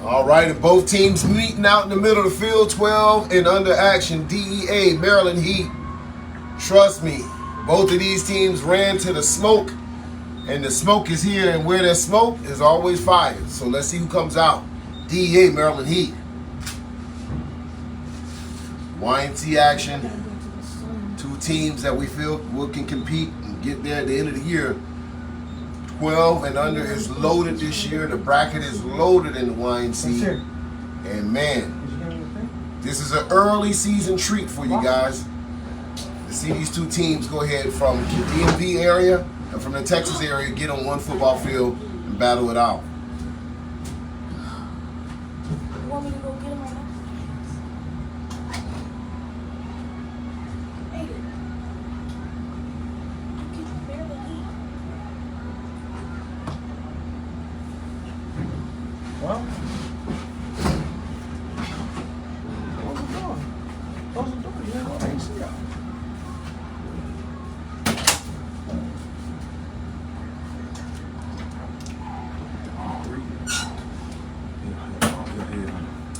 All right, and both teams meeting out in the middle of the field, 12 and under action. DEA, Maryland Heat. Trust me, both of these teams ran to the smoke, and the smoke is here, and where there's smoke is always fire. So let's see who comes out. DEA, Maryland Heat. YMC action. Two teams that we feel can compete and get there at the end of the year. 12 and under is loaded this year. The bracket is loaded in the YMC. And man, this is an early season treat for you guys. To see these two teams go ahead from the DMV area and from the Texas area, get on one football field and battle it out. You want me to go get him right now? Well, close the door. Close the door. You ain't gonna AC out.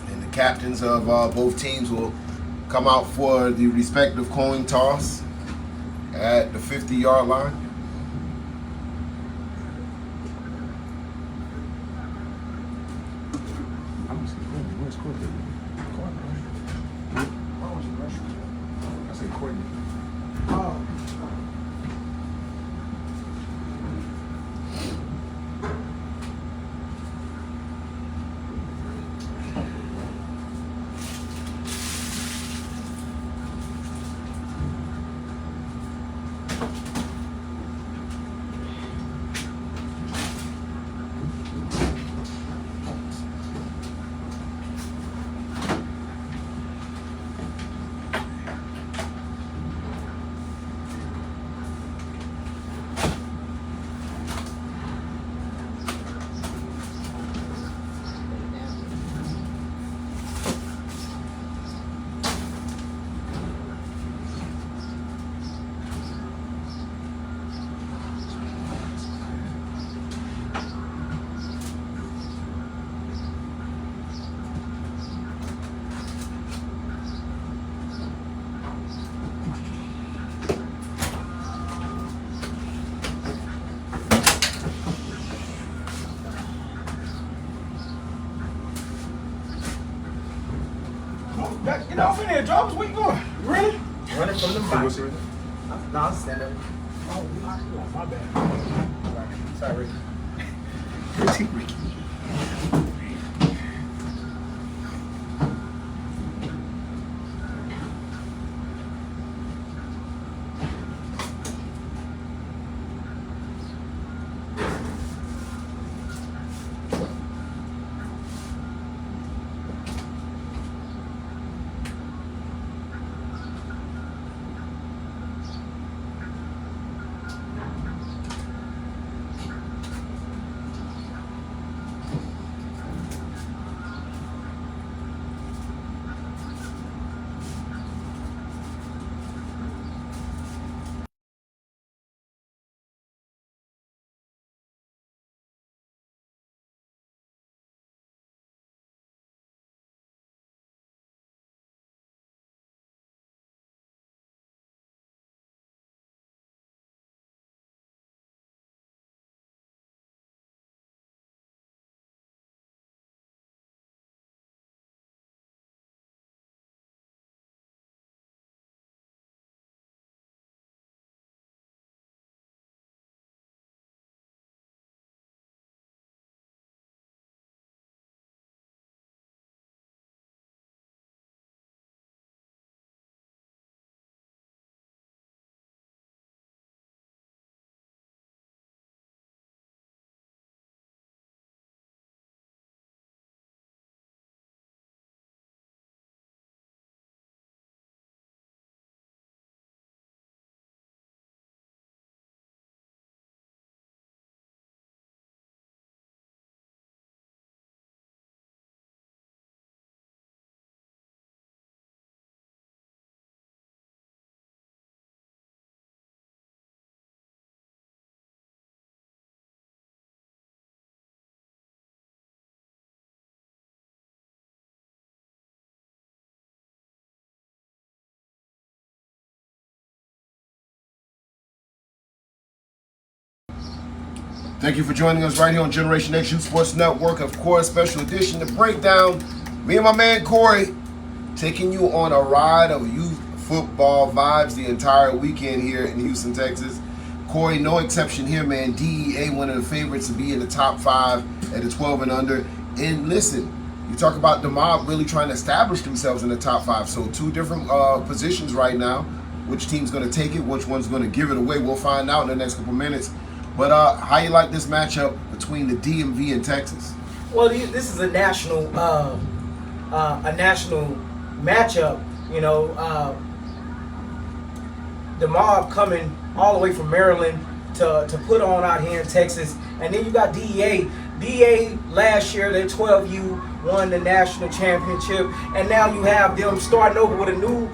And the captains of both teams will come out for the respective coin toss at the 50-yard line. Where's Courtney? Why was the restroom? I said Courtney. Oh. Get off in there, Jarvis. Where you going? You ready? Running from the box. No, I'm standing. Oh, my bad. Sorry. Ricky. Thank you for joining us right here on Generation Nation Sports Network. Of course, special edition to break down. Me and my man Corey taking you on a ride of youth football vibes the entire weekend here in Houston, Texas. Corey, no exception here, man. DEA, one of the favorites to be in the top 5 at the 12 and under. And listen, you talk about the mob really trying to establish themselves in the top 5. So 2 different positions right now. Which team's going to take it? Which one's going to give it away? We'll find out in the next couple minutes. But how you like this matchup between the DMV and Texas? Well, this is a national matchup. You know, the mob coming all the way from Maryland to put on out here in Texas, and then you got DEA. DEA last year, their 12U won the national championship, and now you have them starting over with a new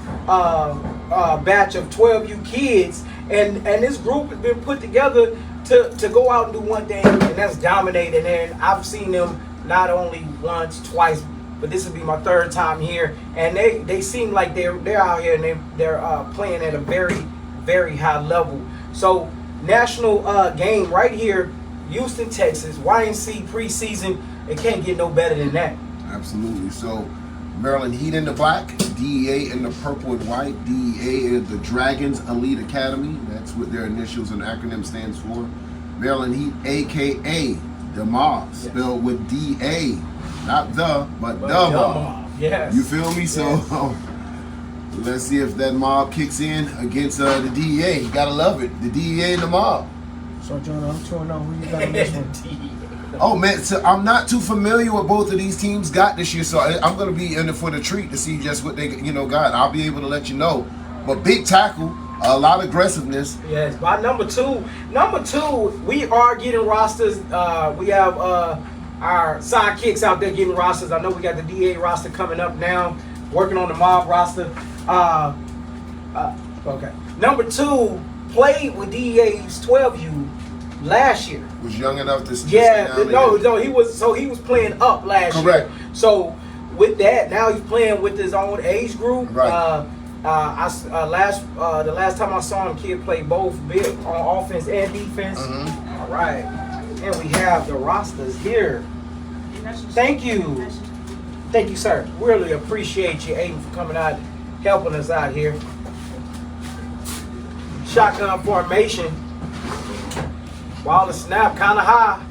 batch of 12U kids, and this group has been put together to go out and do one thing, and that's dominate. And then I've seen them not only once, twice, but this will be my 3rd time here, and they seem like they're out here and they're playing at a very, very high level. So national game right here, Houston, Texas, YNC preseason. It can't get no better than that. Absolutely. So Maryland Heat in the black, DEA in the purple and white. DEA is the Dragons Elite Academy. That's what their initials and acronym stands for. Maryland Heat, a.k.a. the Mob, spelled with D-A. Not the, but the Mob. Yes. You feel me? So let's see if that Mob kicks in against the DEA. You gotta love it. The DEA and the Mob. So, John, I'm sure know who you got in this one. Oh, man, so I'm not too familiar with both of these teams got this year, so I'm going to be in it for the treat to see just what they, got. I'll be able to let you know. But big tackle, a lot of aggressiveness. Yes, by number two, we are getting rosters. We have our sidekicks out there getting rosters. I know we got the DA roster coming up now, working on the Mob roster. Okay. Number 2 played with DEA's 12U last year. Was young enough to he was playing up last year. Correct. So with that, now he's playing with his own age group. Right. The last time I saw him, kid play both big on offense and defense. Mm-hmm. All right, and we have the rosters here. Thank you, sir. Really appreciate you, Aiden, for coming out, helping us out here. Shotgun formation. While the snap kind of high.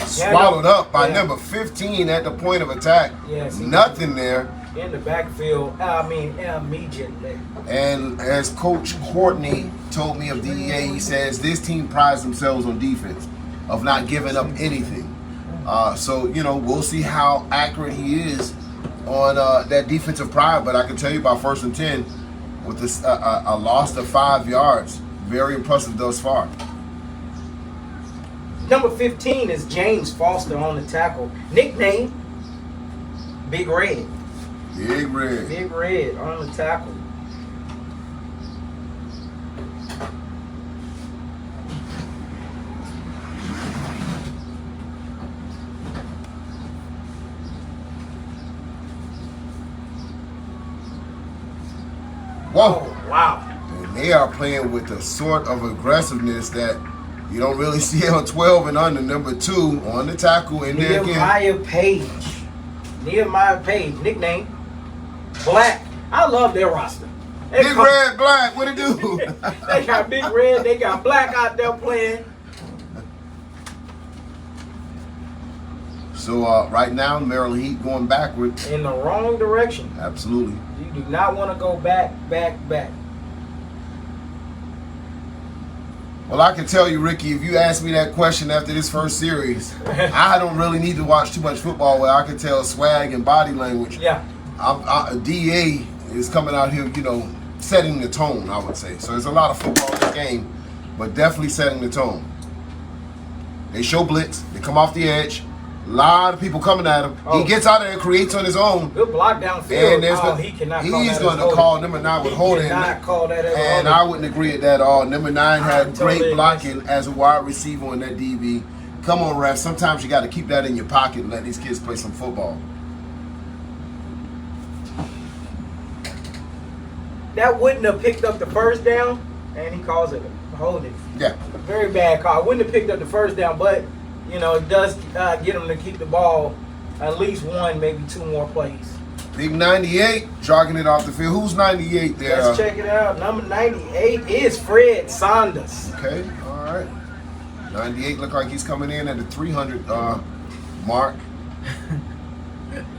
Swallowed up by number 15 at the point of attack. Yes. Nothing there. In the backfield, immediately. And as Coach Courtney told me of DEA, he says this team prides themselves on defense, of not giving up anything. So, we'll see how accurate he is on that defensive pride. But I can tell you about 1st and 10 with a loss of 5 yards. Very impressive thus far. Number 15 is James Foster on the tackle. Nickname, Big Red. Big Red. Big Red on the tackle. Whoa. Oh, wow. And they are playing with a sort of aggressiveness that you don't really see on 12 and under. Number 2 on the tackle. And there again. Nehemiah Page. Nickname, Black. I love their roster. Big Red, Black. What it do? They got Big Red. They got Black out there playing. So right now, Maryland Heat going backward. In the wrong direction. Absolutely. You do not want to go back. Well, I can tell you, Ricky, if you ask me that question after this first series, I don't really need to watch too much football where I can tell swag and body language. Yeah. DA is coming out here, setting the tone, I would say. So there's a lot of football in this game, but definitely setting the tone. They show blitz. They come off the edge. A lot of people coming at him. He gets out there and creates on his own. Good block downfield. And he cannot he's going to call number 9 with holding. He cannot call that as And I wouldn't agree with that at all. Number 9 had great blocking as a wide receiver on that DB. Come on, ref. Sometimes you got to keep that in your pocket and let these kids play some football. That wouldn't have picked up the first down, and he calls it a holding. Yeah. Very bad call. Wouldn't have picked up the first down, but you know, it does get them to keep the ball at least one, maybe two more plays. Big 98, jogging it off the field. Who's 98 there? Let's check it out. Number 98 is Fred Saunders. Okay, all right. 98 look like he's coming in at the 300 mark.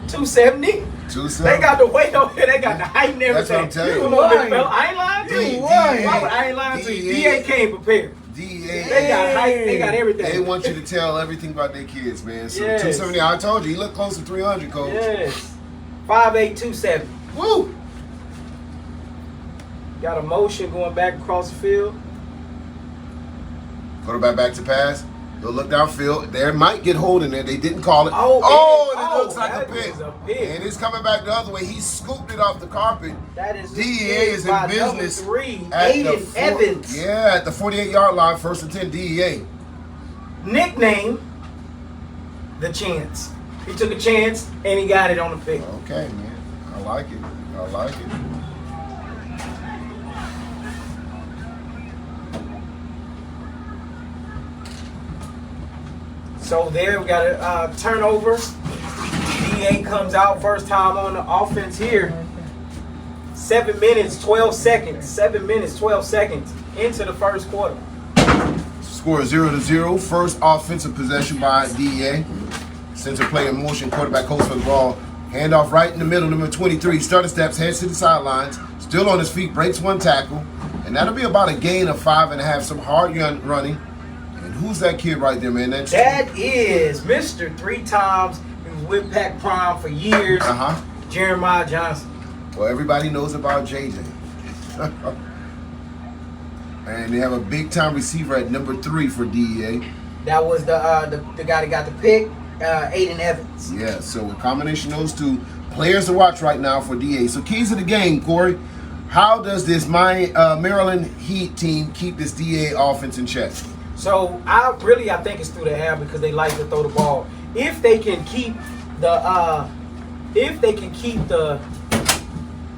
270. 270. They got the weight on here. They got the height and everything. That's what I'm telling you. Come on, big fella. I ain't lying to you. DEA. I ain't lying to you. DA came prepared. DEA. They got height. They got everything. They want you to tell everything about their kids, man. So Yes. 270, I told you, he looked close to 300, Coach. Yes. 5'8", 270. Woo! Got a motion going back across the field. Quarterback back to pass. He'll look downfield. There might get hold in there. They didn't call it. Oh, and it looks like a that pick. is a pick. And it's coming back the other way. He scooped it off the carpet. That is a DEA pick is in by business. number 3, At the Aiden Evans. Yeah, at the 48-yard line, 1st and 10, DEA. Nickname, the chance. He took a chance and he got it on the pick. Okay, man. I like it. I like it. So there we got a turnover. DA comes out first time on the offense here. 7 minutes, 12 seconds. 7 minutes, 12 seconds into the first quarter. Score 0-0. First offensive possession by DEA. Center play in motion. Quarterback holds for the ball. Handoff right in the middle. Number 23. Starter steps, heads to the sidelines. Still on his feet. Breaks one tackle. And that'll be about a gain of 5.5. Some hard running. And who's that kid right there, man? That is Mr. 3 times. He was with Pac Prime for years. Jeremiah Johnson. Well, everybody knows about JJ. And they have a big-time receiver at number 3 for DEA. That was the guy that got the pick, Aiden Evans. Yeah, so a combination of those two players to watch right now for DEA. So keys of the game, Corey. How does this Maryland Heat team keep this DEA offense in check? So I think it's through the air because they like to throw the ball. If they can keep the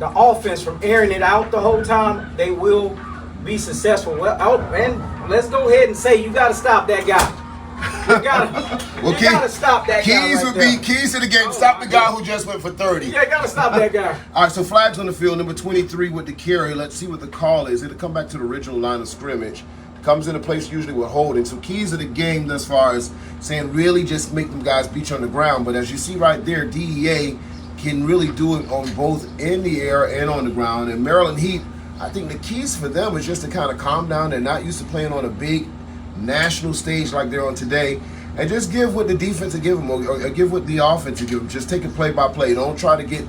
offense from airing it out the whole time, they will be successful. Well, and let's go ahead and say you got to stop that guy. You gotta stop that guy. Keys right would there. be keys to the game. Stop the guy who just went for 30. Yeah, gotta stop that guy. All right, so flags on the field. Number 23 with the carry. Let's see what the call is. It'll come back to the original line of scrimmage. Comes into place usually with holding. So keys of the game thus far is saying really just make them guys beat you on the ground. But as you see right there, DEA can really do it on both in the air and on the ground. And Maryland Heat, I think the keys for them is just to kind of calm down. They're not used to playing on a big national stage like they're on today. And just give what the defense will give them or give what the offense will give them. Just take it play by play. Don't try to get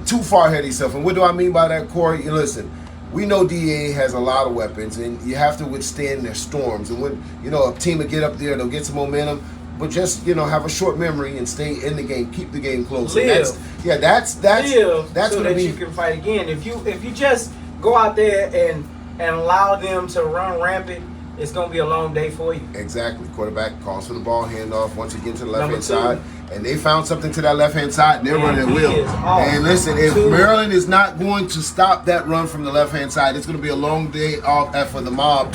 too far ahead of yourself. And what do I mean by that, Corey? Listen, we know DEA has a lot of weapons, and you have to withstand their storms. And when, a team will get up there, they'll get some momentum, but just, have a short memory and stay in the game, keep the game close. That's so what that you can fight again. If you just go out there and allow them to run rampant, it's going to be a long day for you. Exactly. Quarterback calls for the ball, handoff once again to the left-hand side. And they found something to that left-hand side, and they're running at will. And listen, if Maryland is not going to stop that run from the left-hand side, it's going to be a long day off for the mob.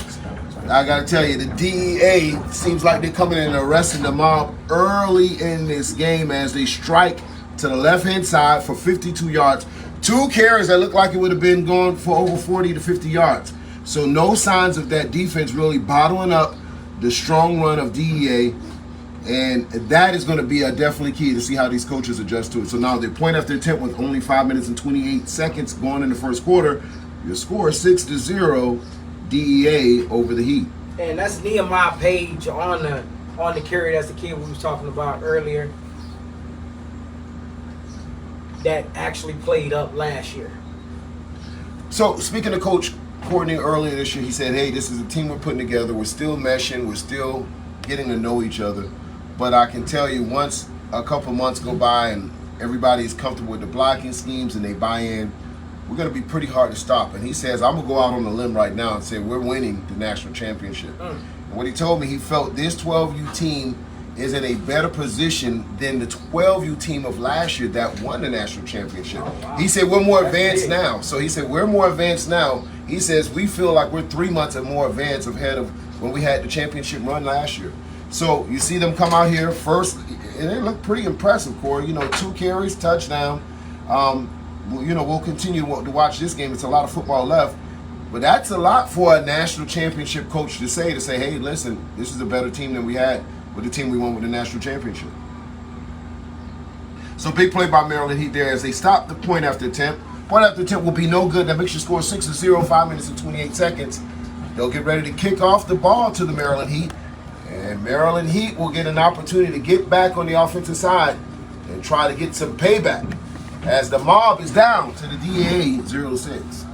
I got to tell you, the DEA seems like they're coming in and arresting the mob early in this game as they strike to the left-hand side for 52 yards. 2 carries that look like it would have been going for over 40 to 50 yards. So no signs of that defense really bottling up the strong run of DEA. And that is going to be a definitely key to see how these coaches adjust to it. So now they're point after attempt with only 5 minutes and 28 seconds going in the first quarter. Your score is 6-0 DEA over the Heat. And that's Nehemiah Page on the carry. That's the kid we was talking about earlier that actually played up last year. So speaking of Coach Courtney earlier this year, he said, hey, this is a team we're putting together. We're still meshing. We're still getting to know each other. But I can tell you, once a couple months go by and everybody's comfortable with the blocking schemes and they buy in, we're going to be pretty hard to stop. And he says, I'm going to go out on a limb right now and say we're winning the national championship. And what he told me, he felt this 12U team is in a better position than the 12U team of last year that won the national championship. Oh, wow. He said, we're more advanced now. So he said, we're more advanced now. He says, we feel like we're 3 months or more advanced ahead of when we had the championship run last year. So you see them come out here first, and they look pretty impressive, Corey. 2 carries, touchdown. We'll continue to watch this game. It's a lot of football left. But that's a lot for a national championship coach to say, hey, listen, this is a better team than we had with the team we won with the national championship. So big play by Maryland Heat there as they stop the point after attempt. Point after attempt will be no good. That makes you score 6-0, 5 minutes and 28 seconds. They'll get ready to kick off the ball to the Maryland Heat. And Maryland Heat will get an opportunity to get back on the offensive side and try to get some payback as the mob is down to the DEA 0-6.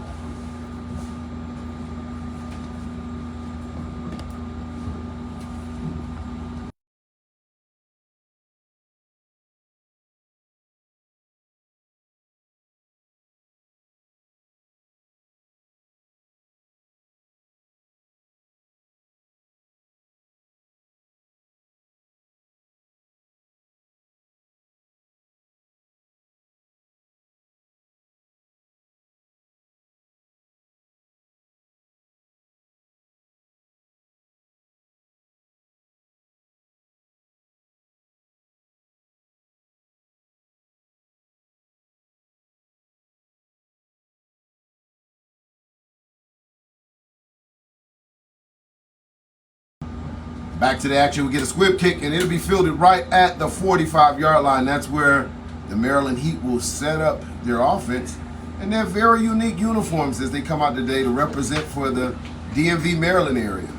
Back to the action, we get a squib kick, and it'll be fielded right at the 45-yard line. That's where the Maryland Heat will set up their offense. And they're very unique uniforms as they come out today to represent for the DMV Maryland area.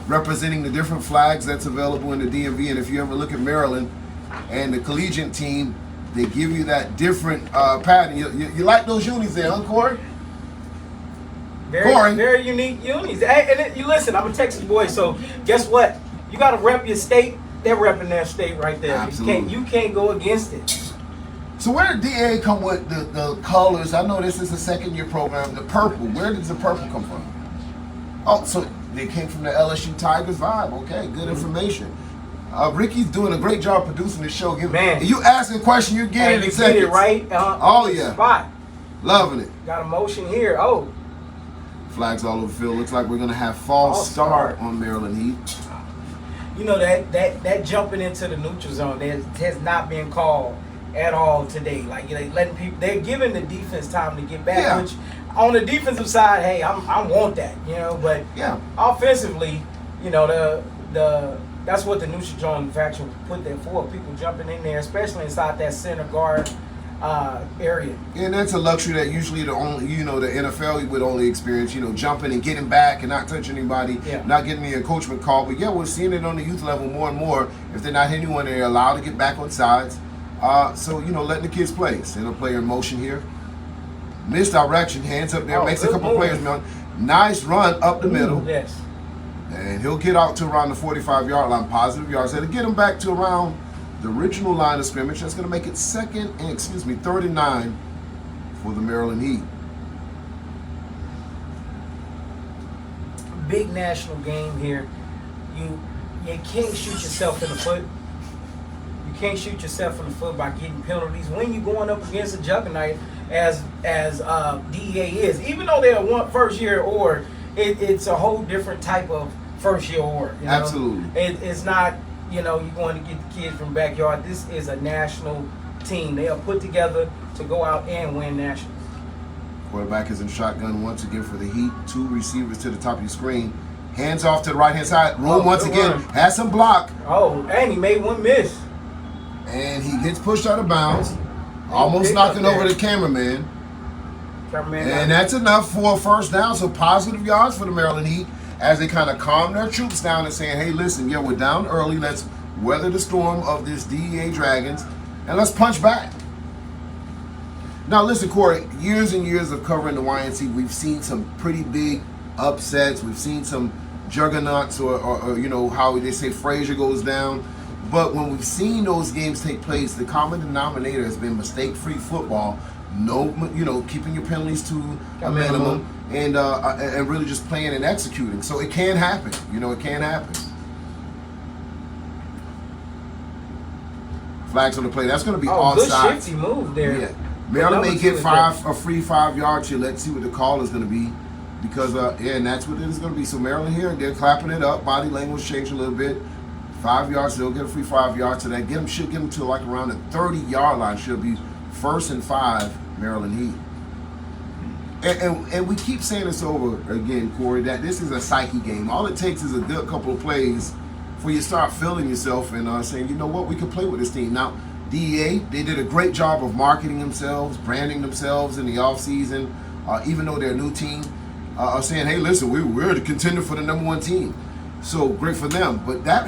Representing the different flags that's available in the DMV. And if you ever look at Maryland and the collegiate team, they give you that different pattern. You like those unis there, huh, Corey? Very unique unis. And you listen, I'm a Texas boy, so guess what? You got to rep your state. They're repping their state right there. Absolutely. You can't go against it. So where did DEA come with the colors? I know this is a second-year program. The purple. Where does the purple come from? Oh, so they came from the LSU Tigers vibe. Okay, good information. Ricky's doing a great job producing the show. Man, you asking a question, you're getting it in seconds. Get it right. Oh yeah, spot. Loving it. Got a motion here. Oh. Flags all over the field. Looks like we're gonna have false start on Maryland Heat. You know that jumping into the neutral zone has not been called at all today. Like letting people, they're giving the defense time to get back. Yeah. Which on the defensive side, hey, I want that. But yeah, offensively, that's what the neutral zone faction put there for. People jumping in there, especially inside that center guard area. And that's a luxury that usually the NFL would only experience, jumping and getting back and not touching anybody, not getting the encroachment call. But yeah, we're seeing it on the youth level more and more. If they're not hitting anyone, they're allowed to get back on sides. So, letting the kids play. Send a player in motion here. Misdirection, hands up there, makes a couple players. Nice run up the middle. Yes. And he'll get out to around the 45-yard line, positive yards. That'll get him back to around the original line of scrimmage. That's going to make it 3rd and 9 for the Maryland Heat. Big national game here. You can't shoot yourself in the foot. You can't shoot yourself in the foot by getting penalties when you're going up against a juggernaut as DEA is. Even though they're one first year award, it's a whole different type of first year award. Absolutely. It's not. You're going to get the kids from backyard. This is a national team. They are put together to go out and win nationals. Quarterback is in shotgun once again for the Heat. 2 receivers to the top of your screen. Hands off to the right-hand side. Room once again. Has some block. Oh, and he made one miss. And he gets pushed out of bounds. Almost knocking over the cameraman. And that's enough for a first down. So positive yards for the Maryland Heat, as they kind of calm their troops down and saying, hey, listen, we're down early. Let's weather the storm of this DEA Dragons, and let's punch back. Now, listen, Corey, years and years of covering the YNC, we've seen some pretty big upsets. We've seen some juggernauts or how they say Frazier goes down. But when we've seen those games take place, the common denominator has been mistake-free football. No, keeping your penalties to a minimum. And really just playing and executing. So it can happen. It can happen. Flags on the play. That's going to be offside. Good shifty move there. Yeah. Maryland may get a free 5 yards here. Let's see what the call is going to be. Because, and that's what it is going to be. So Maryland here, they're clapping it up. Body language changed a little bit. 5 yards, they'll get a free 5 yards to that. Should get them to like around the 30-yard line. Should be 1st and 5, Maryland Heat. And we keep saying this over again, Corey, that this is a psyche game. All it takes is a good couple of plays for you to start feeling yourself and saying, you know what, we can play with this team. Now, DEA, they did a great job of marketing themselves, branding themselves in the offseason, even though they're a new team, saying, hey, listen, we're the contender for the #1 team. So great for them. But that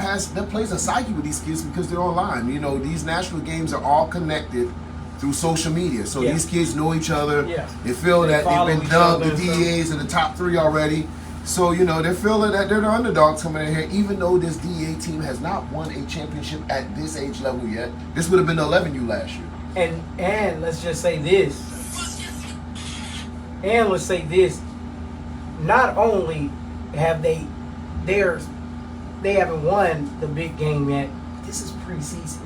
plays a psyche with these kids because they're online. You know, these national games are all connected through social media. So these kids know each other. Yeah. They feel that they've been dubbed the stuff. DEAs in the top 3 already. So, you know, they're feeling that they're the underdogs coming in here, even though this DEA team has not won a championship at this age level yet. This would have been the 11U last year. And let's just say this. And let's say this. Not only have they haven't won the big game yet, this is preseason.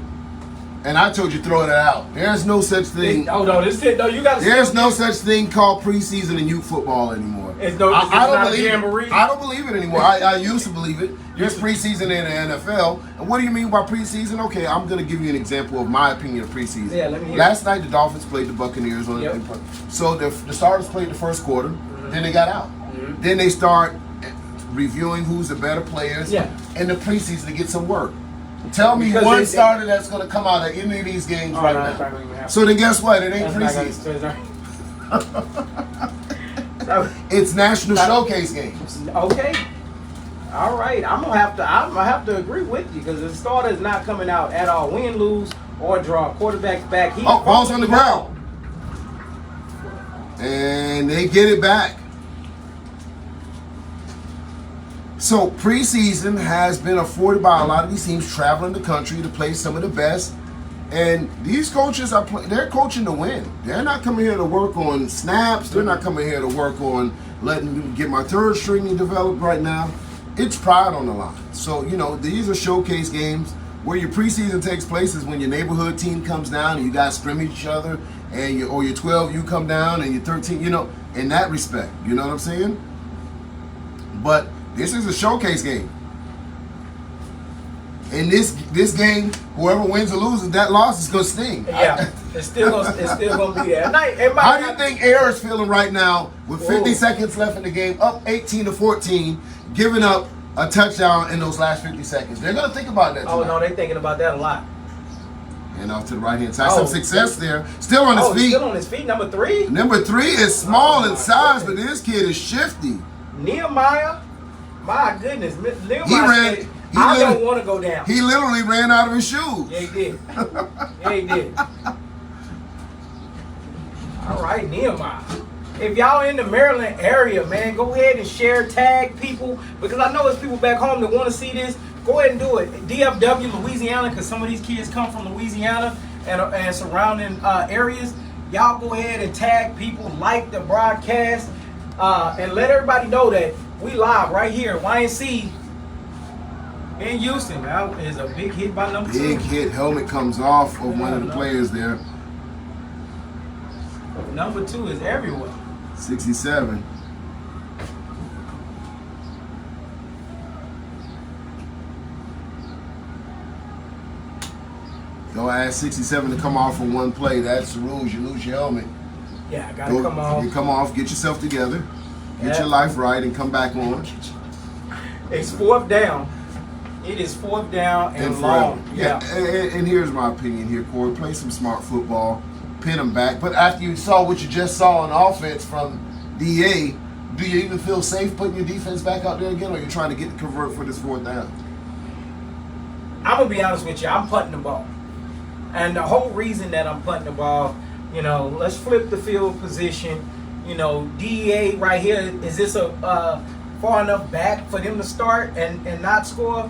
And I told you throw that out. There's no such thing. You got. There's no such thing called preseason in youth football anymore. I don't believe it. I don't believe it anymore. I used to believe it. There's preseason in the NFL. And what do you mean by preseason? Okay, I'm going to give you an example of my opinion of preseason. Yeah, let me hear Last night, the Dolphins played the Buccaneers. So the starters played the first quarter. Then they got out. Then they start reviewing who's the better players in the preseason to get some work. Tell me one starter that's going to come out of any of these games right now. So then guess what? It ain't preseason. It's national showcase games. Okay. All right. I'm gonna have to agree with you because the starter's not coming out at all. Win, lose, or draw. Quarterback's back. Ball's on the ground. And they get it back. So preseason has been afforded by a lot of these teams traveling the country to play some of the best. And these coaches they're coaching to win. They're not coming here to work on snaps. They're not coming here to work on letting me get my third string developed right now. It's pride on the line. So, you know, these are showcase games. Where your preseason takes place is when your neighborhood team comes down and you guys scrimmage each other, and your 12U come down and your 13, you know, in that respect. You know what I'm saying? But this is a showcase game. In this game, whoever wins or loses, that loss is gonna sting. Yeah, it's still gonna be there. How do you think Air is feeling right now with 50 seconds left in the game, up 18-14, giving up a touchdown in those last 50 seconds? They're gonna think about that tonight. Oh no, they're thinking about that a lot. And off to the right hand side, some success there. Still on his feet. Still on his feet. Number 3. Number 3 is small in size, but this kid is shifty. Nehemiah, my goodness, Nehemiah. I don't want to go down. He literally ran out of his shoes. Yeah, he did. All right, Nehemiah. If y'all in the Maryland area, man, go ahead and share, tag people, because I know there's people back home that want to see this. Go ahead and do it. DFW, Louisiana, because some of these kids come from Louisiana and surrounding areas. Y'all go ahead and tag people, like the broadcast, and let everybody know that we live right here, YNC. In Houston, that is a big hit by number 2. Big hit. Helmet comes off of one of the players there. Number 2 is everywhere. 67. Don't ask 67 to come off for one play. That's the rules. You lose your helmet. Yeah, gotta come off. You come off, get yourself together, get your life right, and come back on. It's 4th down. It is 4th down and long. Yeah. And here's my opinion here, Corey. Play some smart football, pin them back. But after you saw what you just saw on offense from DA, do you even feel safe putting your defense back out there again, or are you trying to get the convert for this 4th down? I'm going to be honest with you. I'm punting the ball. And the whole reason that I'm punting the ball, you know, let's flip the field position. You know, DEA right here, is this a far enough back for them to start and not score?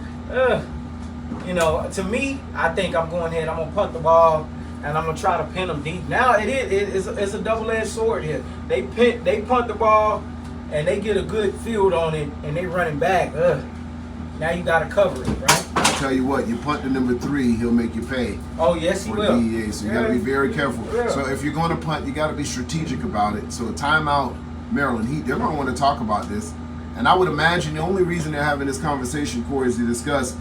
You know, to me, I think I'm going ahead. I'm going to punt the ball, and I'm going to try to pin them deep. Now, it's a double-edged sword here. They punt the ball, and they get a good field on it, and they running back. Now you got to cover it, right? I'll tell you what, you punt to number 3, he'll make you pay. Oh, yes, he will. DEA, so you got to be very careful. Yeah. So if you're going to punt, you got to be strategic about it. So timeout, Maryland Heat, they're going to want to talk about this. And I would imagine the only reason they're having this conversation, Corey, is to discuss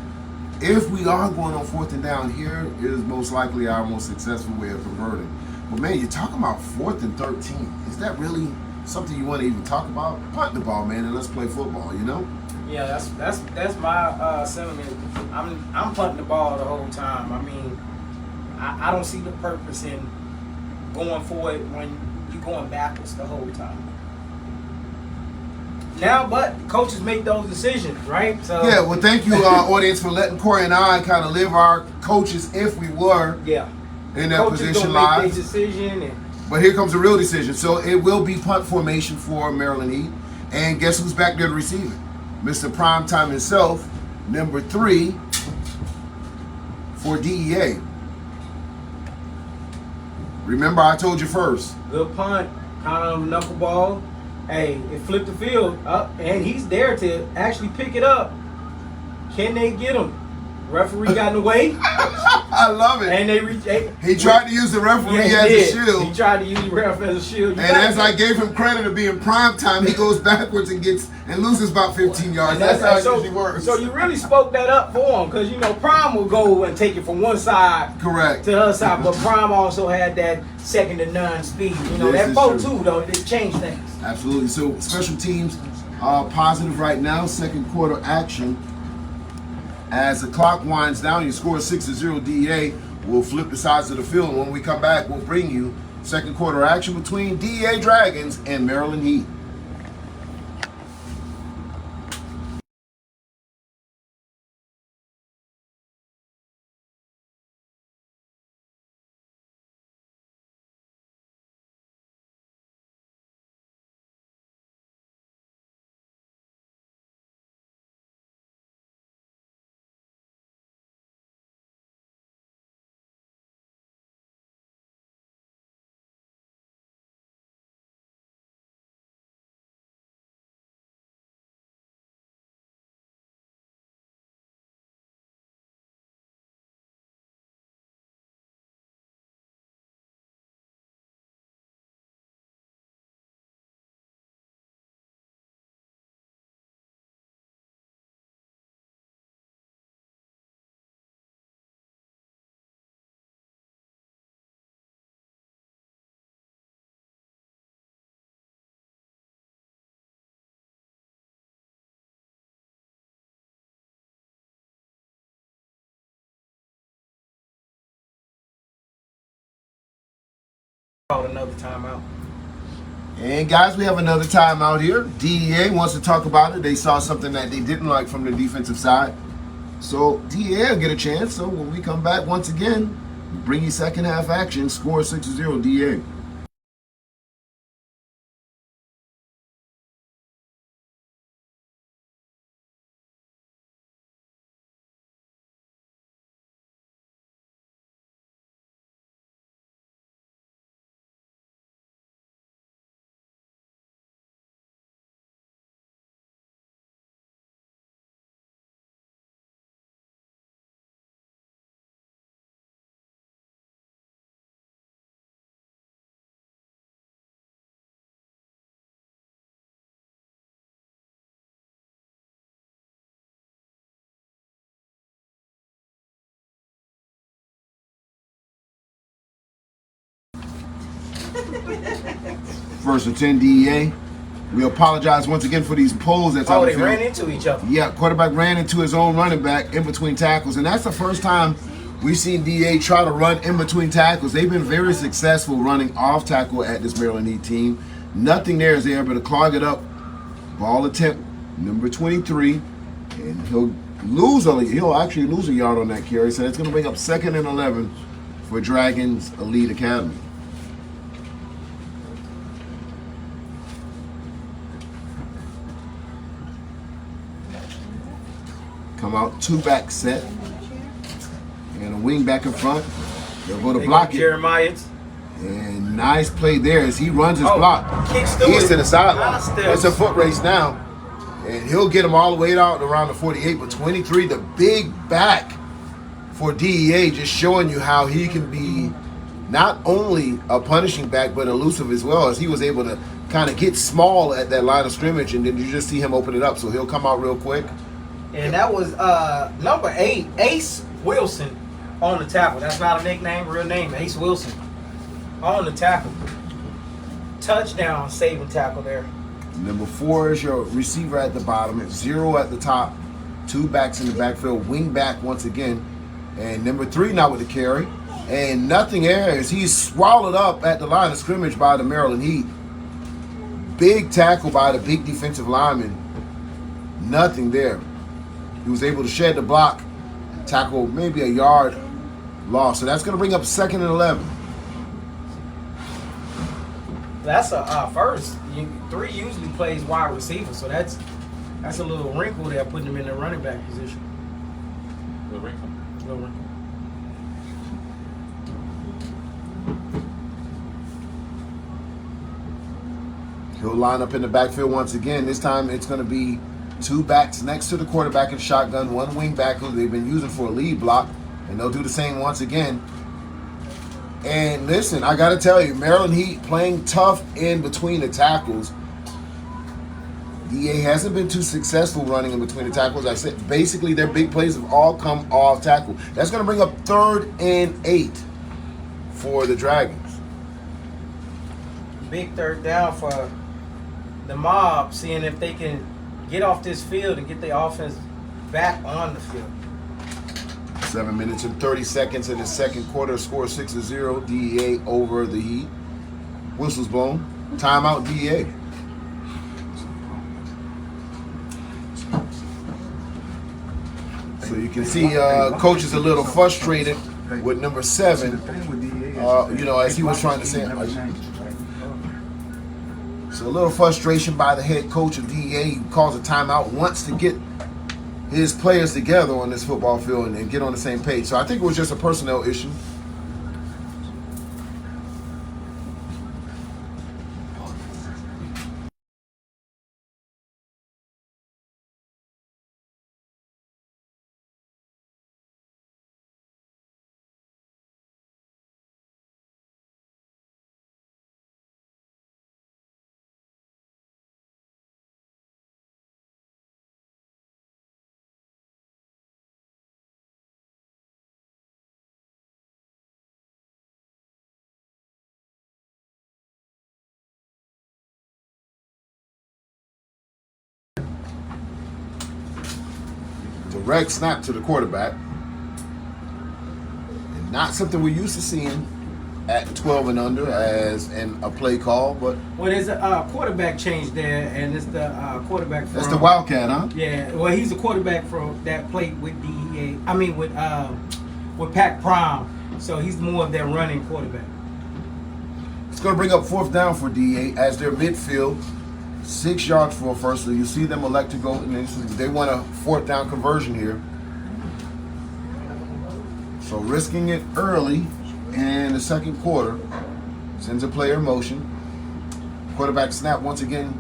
if we are going on 4th and down, here is most likely our most successful way of converting. But man, you're talking about 4th and 13. Is that really something you want to even talk about? Punt the ball, man, and let's play football, you know? Yeah, that's my sentiment. I'm punting the ball the whole time. I mean, I don't see the purpose in going forward when you're going backwards the whole time. Now, but coaches make those decisions, right? So Yeah, well, thank you, audience, for letting Corey and I kind of live our coaches if we were yeah, in that coaches position gonna live. make their decision, and But here comes the real decision. So it will be punt formation for Maryland Heat. And guess who's back there to receive it? Mr. Primetime himself, number 3 for DEA. Remember, I told you first. good punt, kind of knuckleball. Hey, it flipped the field up, and he's there to actually pick it up. Can they get him? Referee got in the way, I love it. and they reach. He tried to use the referee Yeah, he as a did. shield. He tried to use the ref as a shield. And as I gave him credit of being prime time, he goes backwards and loses about 15 yards. That's how it usually works. So you really spoke that up for him, because Prime will go and take it from one side Correct. to the other side, but Prime also had that second to none speed. This That is 4-2 true. though, it changed things. Absolutely. So special teams positive right now. Second quarter action. As the clock winds down, you score 6-0 DEA. We'll flip the sides of the field. When we come back, we'll bring you second quarter action between DEA Dragons and Maryland Heat. Called another timeout. And guys, we have another time out here. DEA wants to talk about it. They saw something that they didn't like from the defensive side. So DEA will get a chance. So when we come back once again, bring you second half action, score 6-0 DEA. First and 10 DEA. We apologize once again for these polls that's out Oh, the they field. ran into each other. Yeah, quarterback ran into his own running back in between tackles, and that's the first time we've seen DA try to run in between tackles. They've been very successful running off tackle at this Maryland Heat team. Nothing there is able to clog it up. Ball attempt, number 23, and he'll actually lose a yard on that carry, so that's going to bring up 2nd and 11 for Dragons Elite Academy. Come out, 2-back set. And a wing back in front. They'll go to They block got it. Jeremiah's. And nice play there as he runs his Oh, block. kicks through He's it. to the sideline. Nice steps. It's a foot race now. And he'll get him all the way out around the 48. But 23, the big back for DEA, just showing you how he can be not only a punishing back, but elusive as well, as he was able to kind of get small at that line of scrimmage, and then you just see him open it up. So he'll come out real quick. And that was number 8, Ace Wilson, on the tackle. That's not a nickname, real name, Ace Wilson, on the tackle. Touchdown, saving tackle there. Number 4 is your receiver at the bottom. It's 0 at the top. 2 backs in the backfield. Wing back once again. And number 3 now with the carry. And nothing airs. He's swallowed up at the line of scrimmage by the Maryland Heat. Big tackle by the big defensive lineman. Nothing there. He was able to shed the block, tackle maybe a yard loss. So that's going to bring up 2nd and 11. That's a first. 3 usually plays wide receiver, so that's a little wrinkle there, putting him in the running back position. Little wrinkle. He'll line up in the backfield once again. This time it's going to be 2 backs next to the quarterback in shotgun, 1 wing back who they've been using for a lead block, and they'll do the same once again. And listen, I got to tell you, Maryland Heat playing tough in between the tackles. DEA hasn't been too successful running in between the tackles. I said basically their big plays have all come off tackle. That's going to bring up 3rd and 8 for the Dragons. Big 3rd down for the Mob, seeing if they can get off this field and get the offense back on the field. 7 minutes and 30 seconds in the second quarter. Score 6-0. DEA over the Heat. Whistle's blown. Timeout DEA. So you can see coach is a little frustrated with number 7. As he was trying to say. So a little frustration by the head coach of DEA. He calls a timeout, wants to get his players together on this football field and get on the same page. So I think it was just a personnel issue. Direct snap to the quarterback. And not something we're used to seeing at 12 and under as in a play call, but Well, there's a quarterback change there, and it's the quarterback from... that's the Wildcat, huh? Yeah, well, he's a quarterback from that played with DEA. I mean, with Pat Prime. So he's more of their running quarterback. It's going to bring up 4th down for DEA as their midfield. 6 yards for a first. So you see them elect to go, and they want a 4th down conversion here. So risking it early in the second quarter. Sends a player in motion. Quarterback snap once again.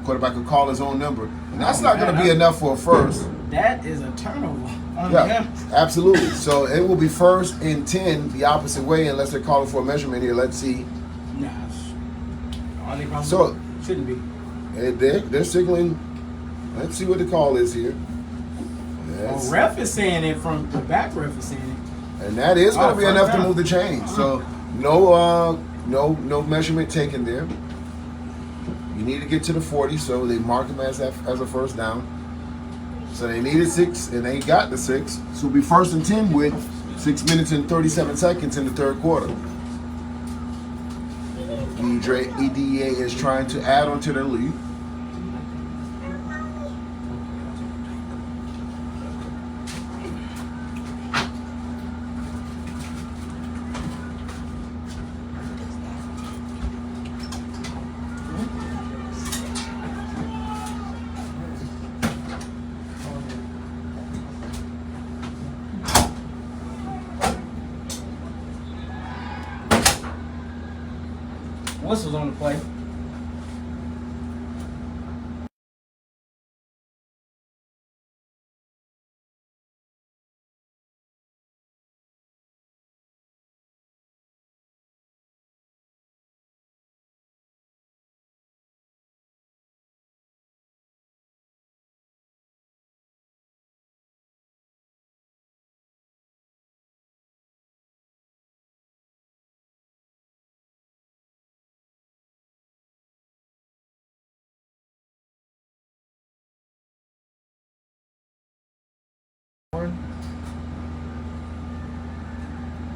Quarterback will call his own number. And that's not going to be enough for a first. That is a turnover on Yeah, him. absolutely. So it will be 1st and 10 the opposite way unless they're calling for a measurement here. Let's see. Nah, all they probably So shouldn't be. they're signaling. Let's see what the call is here. Yes. Well, ref is saying it from the back. Ref is saying it. And that is going to be first enough to down. move the chain. So no measurement taken there. You need to get to the 40, so they mark him as a first down. So they needed 6, and they got the 6. So it'll be 1st and 10 with 6 minutes and 37 seconds in the third quarter. EDA is trying to add on to their lead. Whistle's on the play.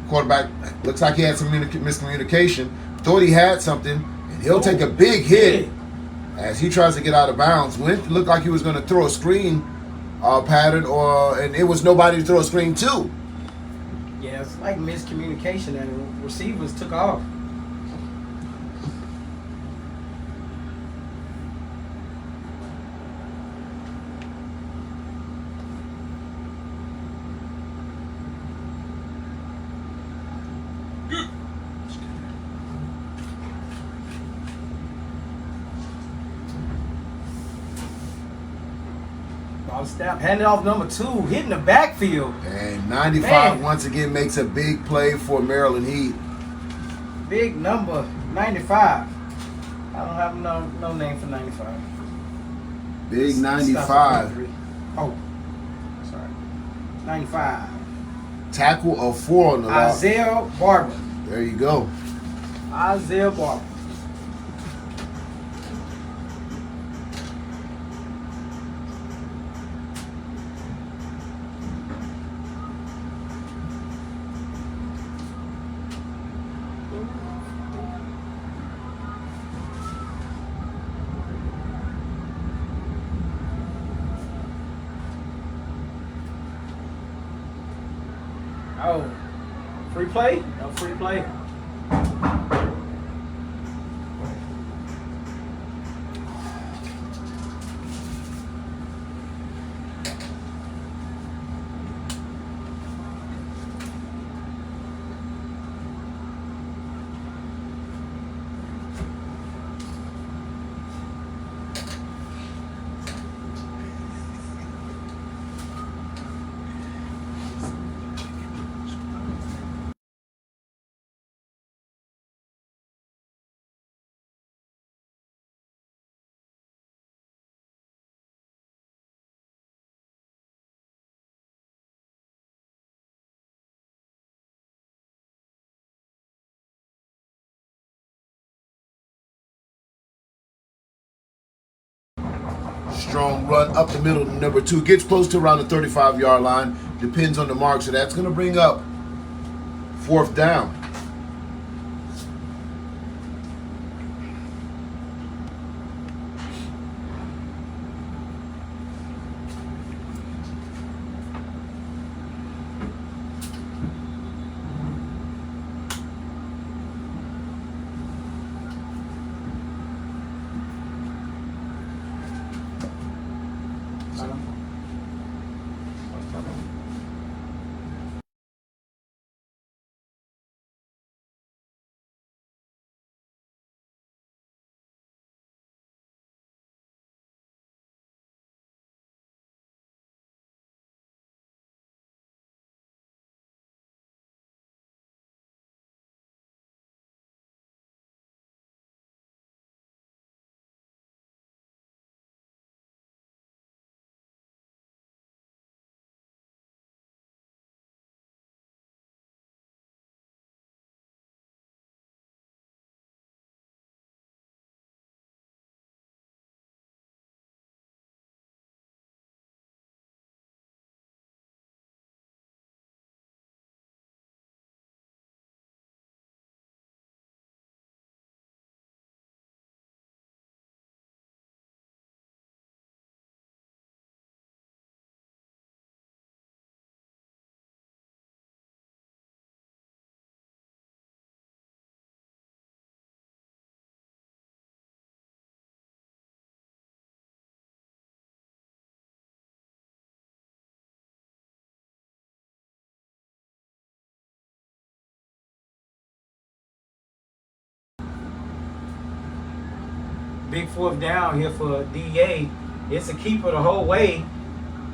Quarterback looks like he had some miscommunication. Thought he had something, and he'll take a big hit as he tries to get out of bounds. Went looked like he was going to throw a screen pattern, and it was nobody to throw a screen to. Yeah, it's like miscommunication, and receivers took off. Snap, handing off number 2, hitting the backfield. And 95 Man. once again makes a big play for Maryland Heat. Big number 95. I don't have no name for 95. Big 95. Oh, sorry. 95. Tackle of 4 on the left. Isaiah Barber. There you go. Isaiah Barber. Oh, free play? No free play. Strong run up the middle to number 2. Gets close to around the 35-yard line. Depends on the mark. So that's going to bring up 4th down. Big 4th down here for DEA. It's a keeper the whole way.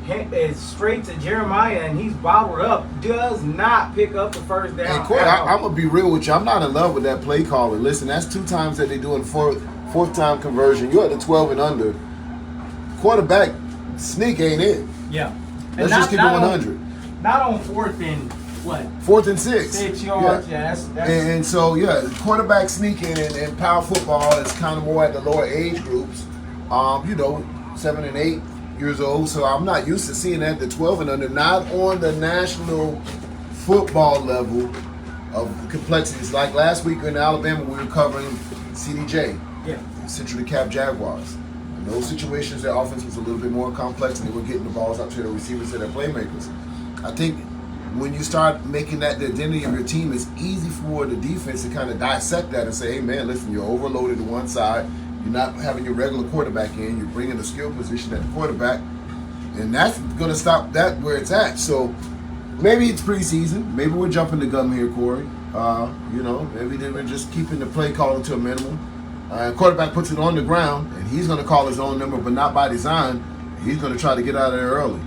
It's straight to Jeremiah, and he's bottled up. Does not pick up the 1st down. Hey, Court, I'm going to be real with you. I'm not in love with that play calling. Listen, that's 2 times that they're doing fourth time conversion. You're at the 12 and under. Quarterback sneak ain't it. Yeah. Let's just keep it 100. Not on 4th and what? 4th and 6. 6 yards. Yeah, that's and so, yeah, quarterback sneaking and power football is kind of more at the lower age groups. 7 and 8 years old. So I'm not used to seeing that, the 12 and under. Not on the national football level. of complexities. Like last week in Alabama, we were covering CDJ, Yeah. Central DeKalb Jaguars. In those situations, their offense was a little bit more complex, and they were getting the balls out to their receivers, to their playmakers. I think when you start making that the identity of your team, it's easy for the defense to kind of dissect that and say, hey, man, listen, you're overloaded to one side. You're not having your regular quarterback in. You're bringing a skill position at the quarterback. And that's going to stop that where it's at. So maybe it's preseason. Maybe we're jumping the gun here, Corey. Maybe they were just keeping the play calling to a minimum. Quarterback puts it on the ground, and he's going to call his own number, but not by design. He's going to try to get out of there early.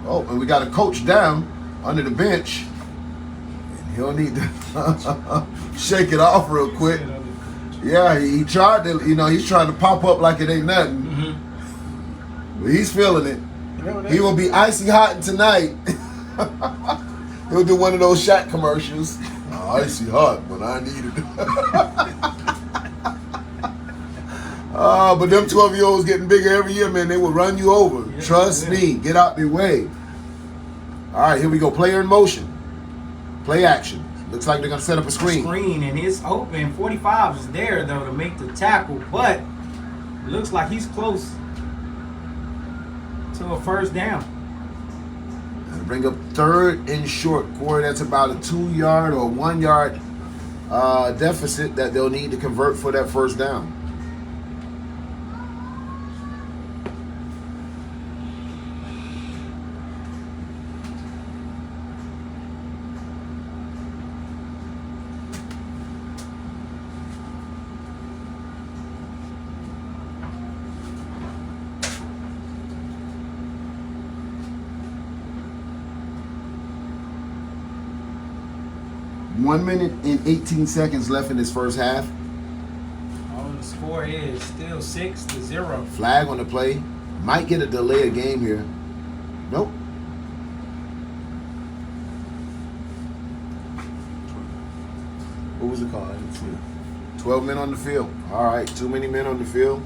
Oh, and we got a coach down under the bench. And he'll need to shake it off real quick. Yeah, he tried to, he's trying to pop up like it ain't nothing. Mm-hmm. But he's feeling it. He will be icy hot tonight. He'll do one of those Shaq commercials. Oh, icy hot, but I need it. But them 12-year-olds getting bigger every year, man. They will run you over. Yeah, Trust me. Get out their way. All right, here we go. Player in motion. Play action. Looks like they're going to set up a screen. And it's open. 45 is there, though, to make the tackle. But it looks like he's close to a first down. And bring up third and short. Corey, that's about a 2-yard or 1-yard deficit that they'll need to convert for that first down. One minute and 18 seconds left in this first half. Oh, the score is still 6-0. Flag on the play. Might get a delay of game here. Nope. What was the call? I didn't see it. 12 men on the field. All right, too many men on the field.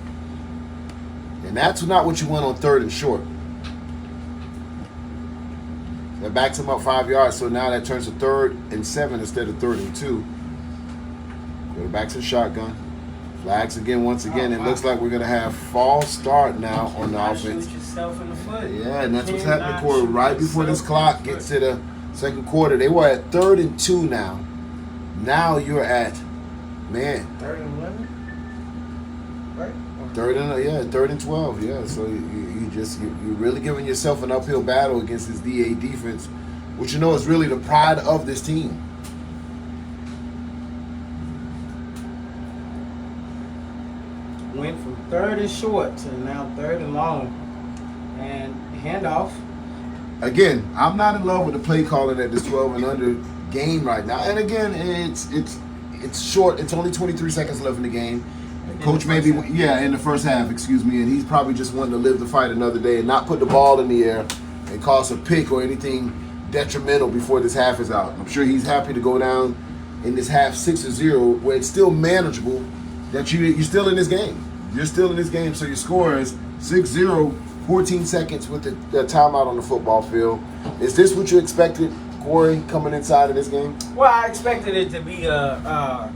And that's not what you want on third and short. That backs him up 5 yards, so now that turns to 3rd and 7 instead of 3rd and 2. Quarterback's in shotgun. Flags again, once again. It looks like we're going to have false start now on the offense. Shoot yourself in the foot. Yeah, and that's what's happening, Corey. Right before this clock gets to the second quarter. They were at 3rd and 2 now. Now you're at, 3rd and 11? Right? 3rd and 12, yeah. So you're really giving yourself an uphill battle against this DEA defense, which is really the pride of this team. Went from 3rd and short to now 3rd and long, and handoff. Again, I'm not in love with the play calling at this 12 and under game right now. And again, it's short. It's only 23 seconds left in the game. Coach maybe, in the first half, excuse me, and he's probably just wanting to live the fight another day and not put the ball in the air and cause a pick or anything detrimental before this half is out. I'm sure he's happy to go down in this half 6-0 where it's still manageable that you're still in this game. You're still in this game, so your score is 6-0, 14 seconds with the timeout on the football field. Is this what you expected, Corey, coming inside of this game? Well, I expected it to be a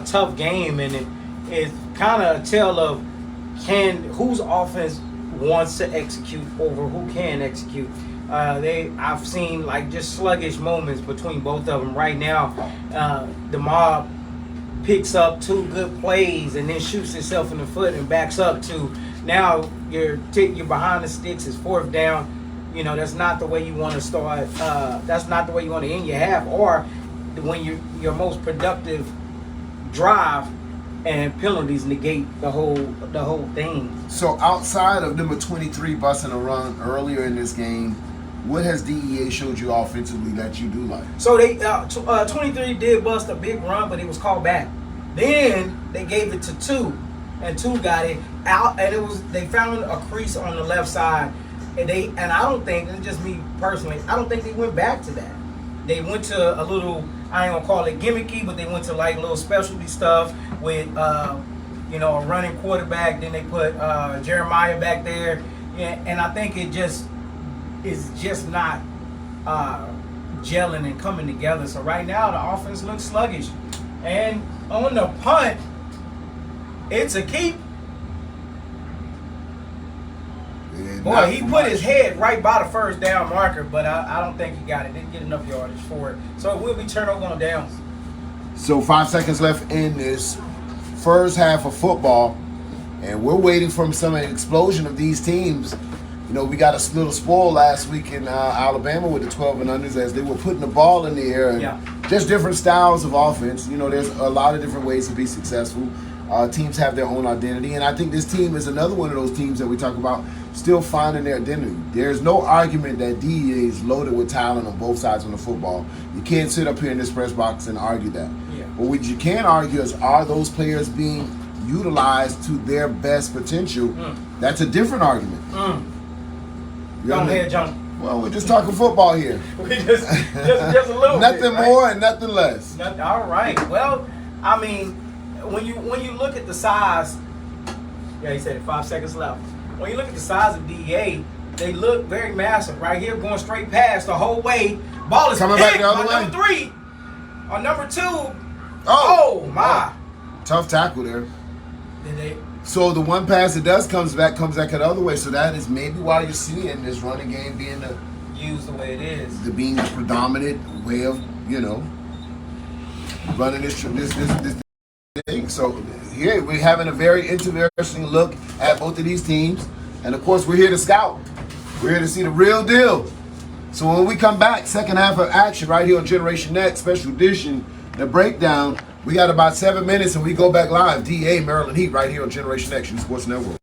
tough game, and it's kind of a tale of whose offense wants to execute over who can execute. I've seen just sluggish moments between both of them. Right now, the mob picks up 2 good plays and then shoots itself in the foot and backs up to now you're behind the sticks. It's 4th down. That's not the way you want to start. That's not the way you want to end your half, or when your most productive drive. And penalties negate the whole thing. So outside of number 23 busting a run earlier in this game, what has DEA showed you offensively that you do like? So they 23 did bust a big run, but it was called back. Then they gave it to 2, and 2 got it out, and they found a crease on the left side, and I don't think, it's just me personally, I don't think they went back to that. They went to a little, I ain't gonna call it gimmicky, but they went to little specialty stuff with a running quarterback. Then they put Jeremiah back there, and I think it just is just not gelling and coming together. So right now the offense looks sluggish. And on the punt, it's a keep. Yeah, Boy, not he for put much. his head right by the first down marker, but I don't think he got it. Didn't get enough yardage for it. So it will be turnover on downs. So 5 seconds left in this first half of football, and we're waiting for some explosion of these teams. You know, we got a little spoil last week in Alabama with the 12 and unders as they were putting the ball in the air and just different styles of offense. You know, there's a lot of different ways to be successful. Teams have their own identity, and I think this team is another one of those teams that we talk about still finding their identity. There's no argument that DEA is loaded with talent on both sides of the football. You can't sit up here in this press box and argue that. Yeah. But what you can argue is, are those players being utilized to their best potential? That's a different argument. You know Go what I mean? ahead, John. Well, we're just talking football here. We just a little Nothing bit, right? more and nothing less. All right. Well, I mean, when you look at the size, yeah, he said it, 5 seconds left. When you look at the size of DEA, they look very massive. Right here, going straight past the whole way. Ball is Coming back picked the other by way. number 3. On number 2. Oh, My. Tough tackle there. Did they? So the one pass that does comes back the other way. So that is maybe why you're seeing this running game being Use the way it is. the predominant way of, you know, running this thing. So here we're having a very interesting look at both of these teams, and of course we're here to scout. We're here to see the real deal. So when we come back, second half of action right here on Generation Next Special Edition, the breakdown. We got about 7 minutes and we go back live. DA Maryland Heat right here on Generation X, Sports Network.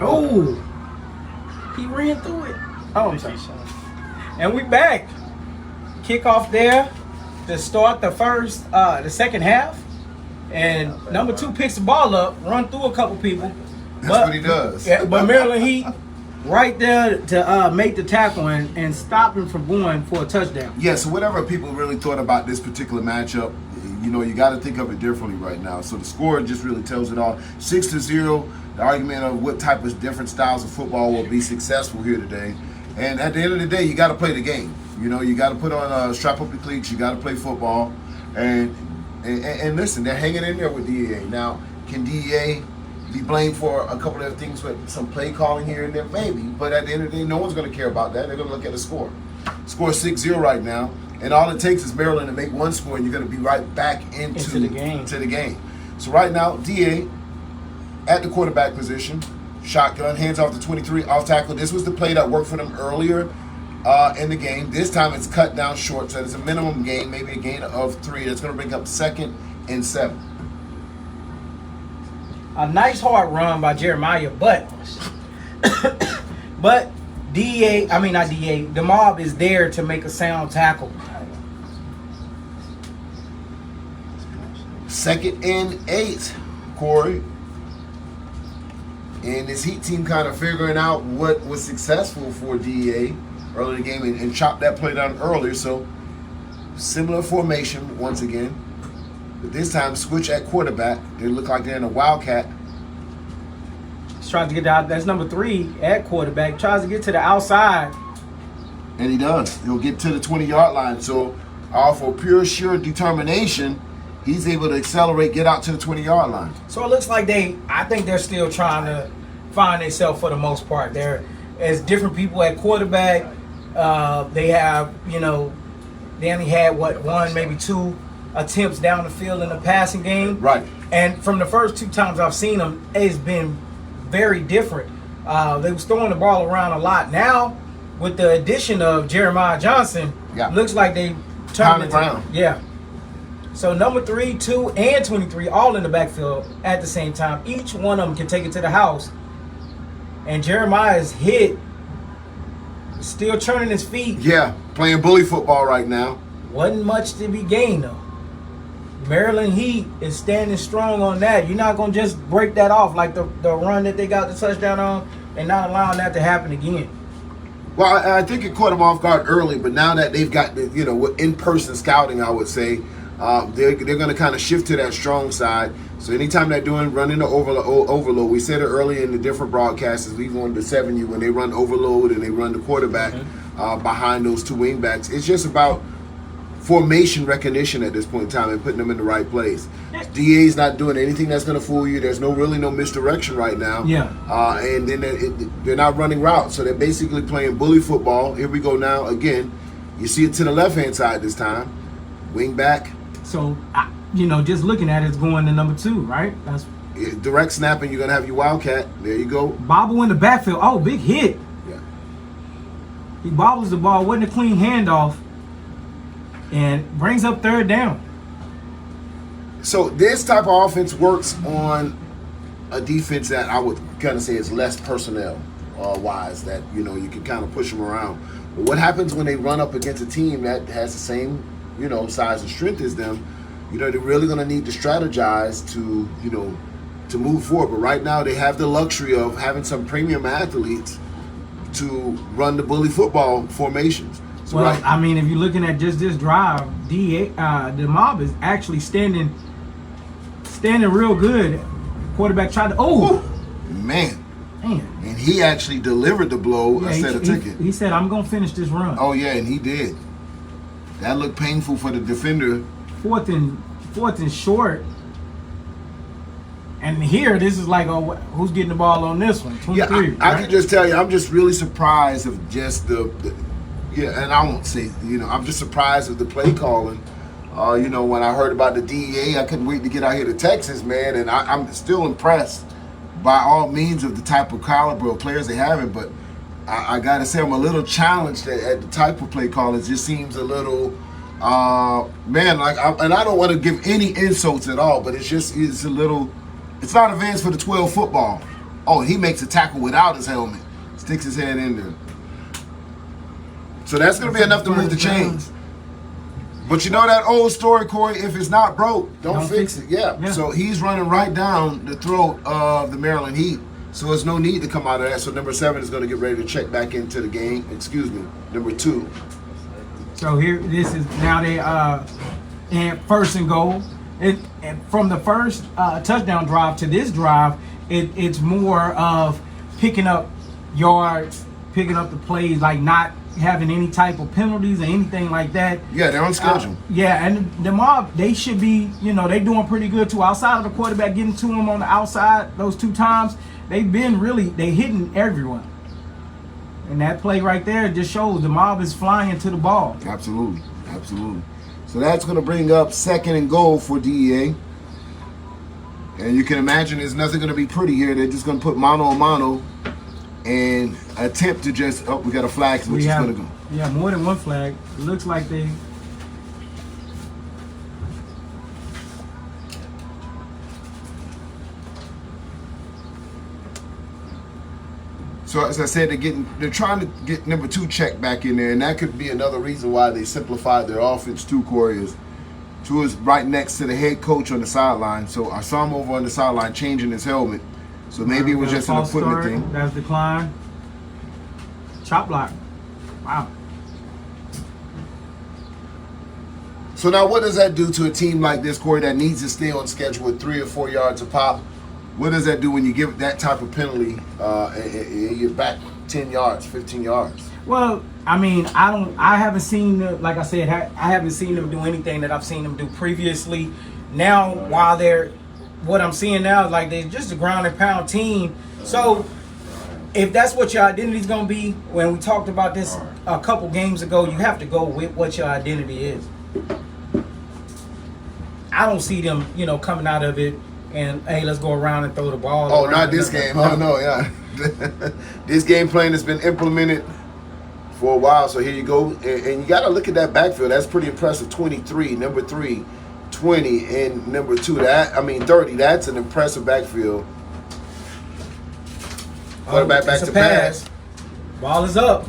Oh, he ran through it. Oh, I'm sorry. And we back. Kickoff there to start the second half. And number 2 picks the ball up, run through a couple people. That's what he does. Yeah, but Maryland Heat right there to make the tackle and stop him from going for a touchdown. Yeah, so whatever people really thought about this particular matchup, you know, you got to think of it differently right now. So the score just really tells it all. 6-0, the argument of what type of different styles of football will be successful here today. And at the end of the day, you got to play the game. You know, you got to put on strap up your cleats. You got to play football. And listen, they're hanging in there with DEA. Now, can DEA be blamed for a couple of things with some play calling here and there? Maybe. But at the end of the day, no one's going to care about that. They're going to look at the score. Score 6-0 right now. And all it takes is Maryland to make one score, and you're going to be right back into the game. So right now, DA at the quarterback position, shotgun, hands off the 23, off tackle. This was the play that worked for them earlier in the game. This time it's cut down short, so it's a minimum gain, maybe a gain of 3. That's going to bring up 2nd and 7. A nice hard run by Jeremiah, but the mob is there to make a sound tackle. 2nd and 8, Corey. And this Heat team kind of figuring out what was successful for DEA early in the game and chopped that play down earlier. So similar formation once again. But this time switch at quarterback. They look like they're in a wildcat. He's trying to get out. That's number 3 at quarterback. Tries to get to the outside. And he does. He'll get to the 20-yard line. So off of pure sheer determination, he's able to accelerate, get out to the 20-yard line. So it looks like I think they're still trying to find themselves for the most part. They're as different people at quarterback. They have, they only had, 1, maybe 2 attempts down the field in the passing game. Right. And from the first 2 times I've seen them, it's been very different. They was throwing the ball around a lot. Now, with the addition of Jeremiah Johnson, looks like they turned it around. Yeah. So number 3, 2, and 23 all in the backfield at the same time. Each one of them can take it to the house. And Jeremiah's hit, still turning his feet. Yeah, playing bully football right now. Wasn't much to be gained, though. Maryland Heat is standing strong on that. You're not going to just break that off like the run that they got the touchdown on and not allowing that to happen again. Well, I think it caught them off guard early, but now that they've got the, in-person scouting, I would say, they're going to kind of shift to that strong side. So anytime they're running the overload, we said it earlier in the different broadcasts, even on the 7U, when they run overload and they run the quarterback behind those 2 wingbacks, it's just about formation recognition at this point in time and putting them in the right place. DA's not doing anything that's going to fool you. There's really no misdirection right now. Yeah. And then they're not running routes, so they're basically playing bully football. Here we go now again. You see it to the left-hand side this time. Wing back. So, just looking at it, it's going to number 2, right? That's direct snapping. You're going to have your wildcat. There you go. Bobble in the backfield. Oh, big hit. Yeah. He bobbles the ball. Wasn't a clean handoff. And brings up 3rd down. So this type of offense works on a defense that I would kind of say is less personnel wise, that you can kind of push them around. But what happens when they run up against a team that has the same size and strength as them? They're really going to need to strategize to move forward. But right now they have the luxury of having some premium athletes to run the bully football formations. So well, right. I mean, if you're looking at just this drive, the mob is actually standing real good. Quarterback tried to. Oh, man. And he actually delivered the blow instead of took it. He said, "I'm gonna finish this run." Oh yeah, and he did. That looked painful for the defender. 4th and short. And here, this is like, who's getting the ball on this one? 23. Yeah, I can just tell you, I'm just really surprised of just and I won't say, I'm just surprised of the play calling. When I heard about the DEA, I couldn't wait to get out here to Texas, man. And I'm still impressed by all means of the type of caliber of players they have. But I got to say, I'm a little challenged at the type of play calling. It just seems a little, and I don't want to give any insults at all, but it's a little, it's not advanced for the 12 football Oh, he makes a tackle without his helmet. Sticks his head in there. So that's going to be enough to move the chains. But you know that old story, Corey, if it's not broke, don't fix it. Yeah. So he's running right down the throat of the Maryland Heat. So there's no need to come out of that. So number 7 is going to get ready to check back into the game. Excuse me, number 2. So here, this is now they in first and goal. And from the first touchdown drive to this drive, it's more of picking up yards, picking up the plays, like not having any type of penalties or anything like that. Yeah, they're on schedule. Yeah, and the Mob, they should be, they doing pretty good too. Outside of the quarterback getting to them on the outside those 2 times, they've been they hitting everyone. And that play right there just shows the Mob is flying to the ball. Absolutely. So that's going to bring up 2nd and goal for DEA. And you can imagine there's nothing going to be pretty here. They're just going to put mano a mano and attempt to just, we got a flag, which is going to go. Yeah, more than one flag. It looks like they... So as I said, they're trying to get number 2 checked back in there, and that could be another reason why they simplified their offense too, Corey. Tua is right next to the head coach on the sideline. So I saw him over on the sideline changing his helmet. So maybe it was just an equipment thing. That's decline. Chop block. Wow. So now what does that do to a team like this, Corey, that needs to stay on schedule with 3 or 4 yards a pop? What does that do when you give that type of penalty and you're back 10 yards, 15 yards? Well, I mean, I haven't seen, like I said, I haven't seen them do anything that I've seen them do previously. Now, what I'm seeing now is like they're just a ground and pound team. So if that's what your identity is going to be, when we talked about this a couple games ago, you have to go with what your identity is. I don't see them, coming out of it and, hey, let's go around and throw the ball. Oh, not this game. Oh, no, yeah. This game plan has been implemented for a while, so here you go. And you got to look at that backfield. That's pretty impressive. 23, number 3, 20, and number 2. 30. That's an impressive backfield. Quarterback back to pass. Ball is up.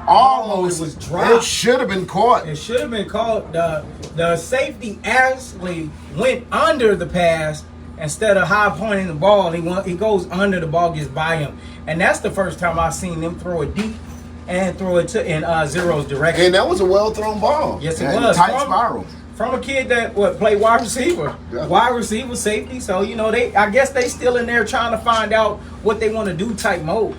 Almost. It was dropped. It should have been caught. It should have been caught. The safety actually went under the pass instead of high pointing the ball. He goes under, the ball gets by him. And that's the first time I've seen them throw it deep and throw it in Zero's direction. And that was a well-thrown ball. Yes, it was. Tight spiral. From a kid that played wide receiver. Yeah. Wide receiver, safety. So, I guess they still in there trying to find out what they want to do type mode.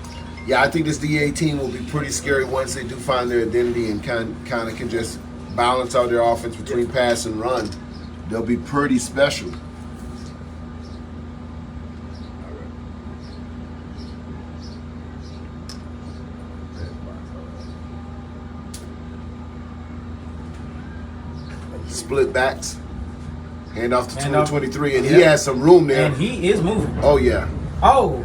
Yeah, I think this DA team will be pretty scary once they do find their identity and kind of can just balance out their offense between pass and run. They'll be pretty special. Split backs. Hand off to 223, and he has some room there. And he is moving. Oh, yeah. Oh,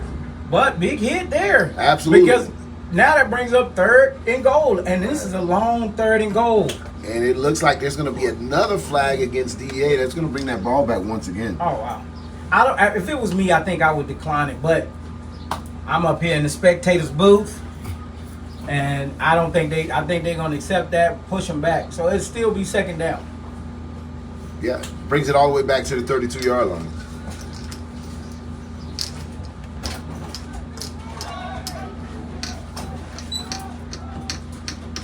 but big hit there. Absolutely. Because now that brings up 3rd and goal, and this is a long 3rd and goal. And it looks like there's going to be another flag against DEA that's going to bring that ball back once again. Oh, wow. If it was me, I think I would decline it, but I'm up here in the spectators' booth, and I think they're going to accept that, push them back. So it'll still be 2nd down. Yeah, brings it all the way back to the 32-yard line.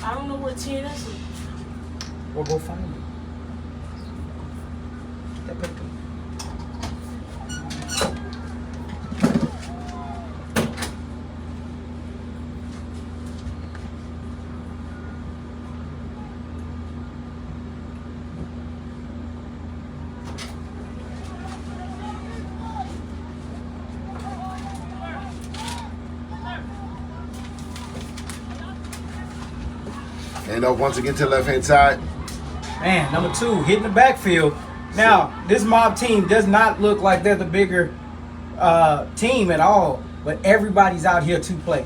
I don't know where TNS is. We'll go find it. That picture. And once again to the left-hand side. Man, number 2, hitting the backfield. Now, this Mob team does not look like they're the bigger team at all, but everybody's out here to play.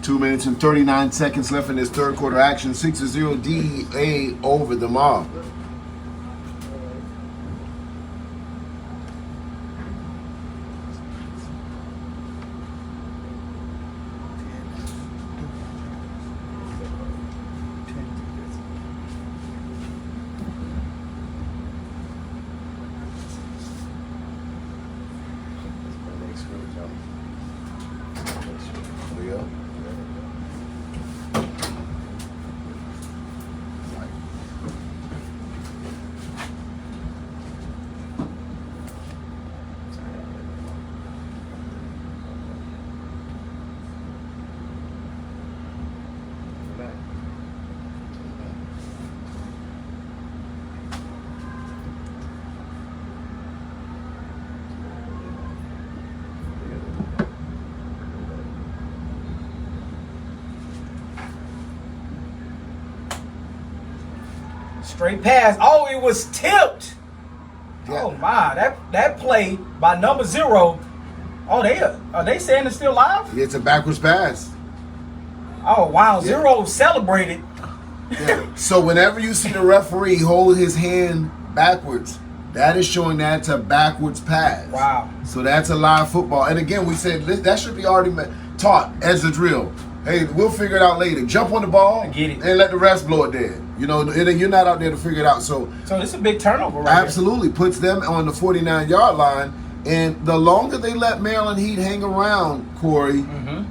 2 minutes and 39 seconds left in this third quarter action. 6-0 DEA over the Mob. Straight pass. Oh, it was tipped. Yeah. Oh my, that play by number 0. Oh, are they saying it's still live? It's a backwards pass. Oh wow, Yeah. 0 celebrated. Yeah. So whenever you see the referee hold his hand backwards, that is showing that's a backwards pass. Wow. So that's a live football. And again, we said that should be already taught as a drill. Hey, we'll figure it out later. Jump on the ball I get it. and let the rest blow it dead. You know, and you're not out there to figure it out. So this is a big turnover right absolutely puts them on the 49-yard line. And the longer they let Maryland Heat hang around, Corey,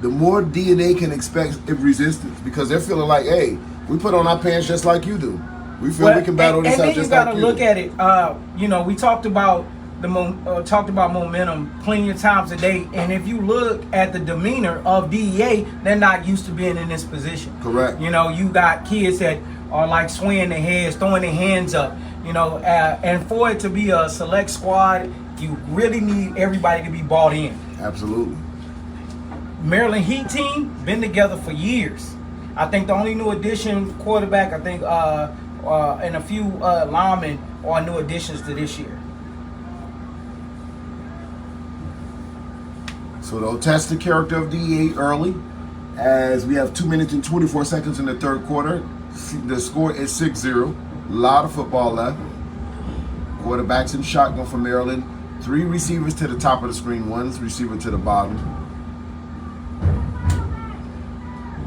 the more DNA can expect resistance, because they're feeling like, hey, we put on our pants just like you do. We feel we can battle this out just like you. And then you got to look at it. You know, we talked about momentum plenty of times today, and if you look at the demeanor of DEA, they're not used to being in this position. Correct. You know, you got kids that are like swaying their heads, throwing their hands up. You know, and for it to be a select squad, you really need everybody to be bought in. Absolutely. Maryland Heat team been together for years. I think the only new addition quarterback, I think, and a few linemen are new additions to this year. So they'll test the character of DEA early, as we have 2 minutes and 24 seconds in the third quarter. The score is 6-0. A lot of football left. Quarterbacks in shotgun for Maryland. 3 receivers to the top of the screen, 1 receiver to the bottom.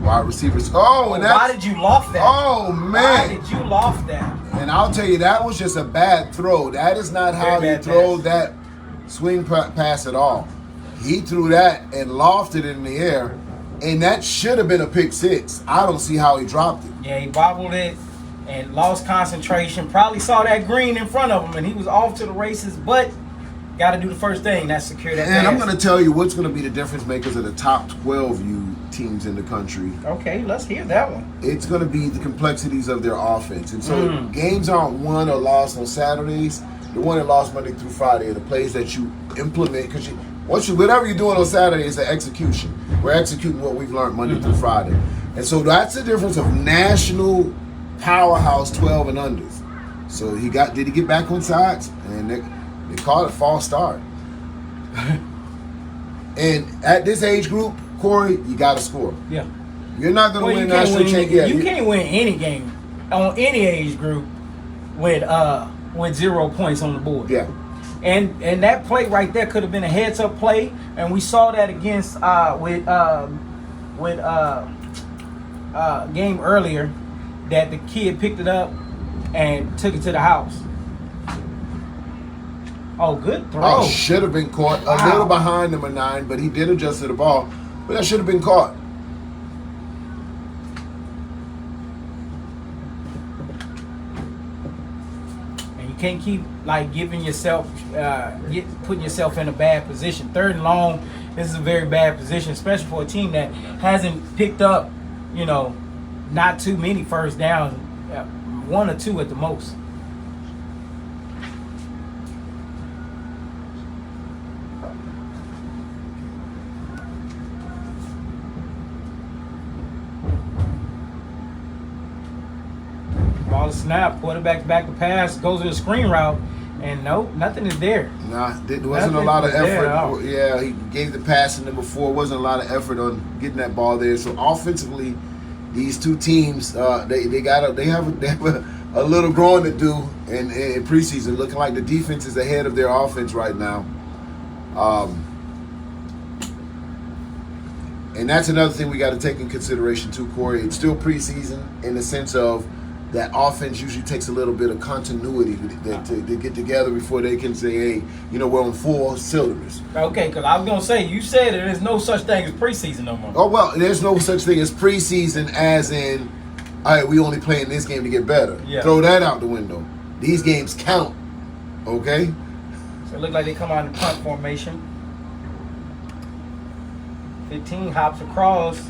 Wide receivers. Oh, and why did you loft that? Oh, man. Why did you loft that? And I'll tell you, that was just a bad throw. That is not how you throw that swing pass at all. He threw that and lofted it in the air, and that should have been a pick 6. I don't see how he dropped it. Yeah, he bobbled it and lost concentration. Probably saw that green in front of him, and he was off to the races, but got to do the first thing, that's secure that pass. And I'm going to tell you what's going to be the difference makers of the top 12U teams in the country. Okay, let's hear that one. It's going to be the complexities of their offense. And so games aren't won or lost on Saturdays. They're won and lost Monday through Friday. The plays that you implement, because whatever you're doing on Saturday is an execution. We're executing what we've learned Monday through Friday. And so that's the difference of national powerhouse 12 and unders. So did he get back on sides? And they call it a false start. And at this age group, Corey, you got to score. Yeah. You're not going to win national championship. You can't win any game on any age group with 0 points on the board. Yeah. And that play right there could have been a heads-up play, and we saw that against game earlier, that the kid picked it up and took it to the house. Oh, good throw. Oh, should have been caught. A little behind number 9, but he did adjust to the ball. But that should have been caught. And you can't keep giving yourself, putting yourself in a bad position. 3rd and long, this is a very bad position, especially for a team that hasn't picked up, not too many first downs, 1 or 2 at the most. Ball is snap, quarterback back to pass, goes to the screen route, And no, nothing is there. Nah, there wasn't a Nothing lot of was there at all. effort. Yeah, he gave the pass, and then before wasn't a lot of effort on getting that ball there. So offensively, these two teams, they have a little growing to do in preseason. Looking like the defense is ahead of their offense right now. And that's another thing we got to take in consideration too, Corey. It's still preseason in the sense of that offense usually takes a little bit of continuity to get together before they can say, hey, we're on full cylinders. Okay, because I was going to say, you said that there's no such thing as preseason no more. Oh, well, there's no such thing as preseason as in, all right, we only playing this game to get better. Yeah. Throw that out the window. These games count, okay? So it looked like they come out in punt formation. 15 hops across.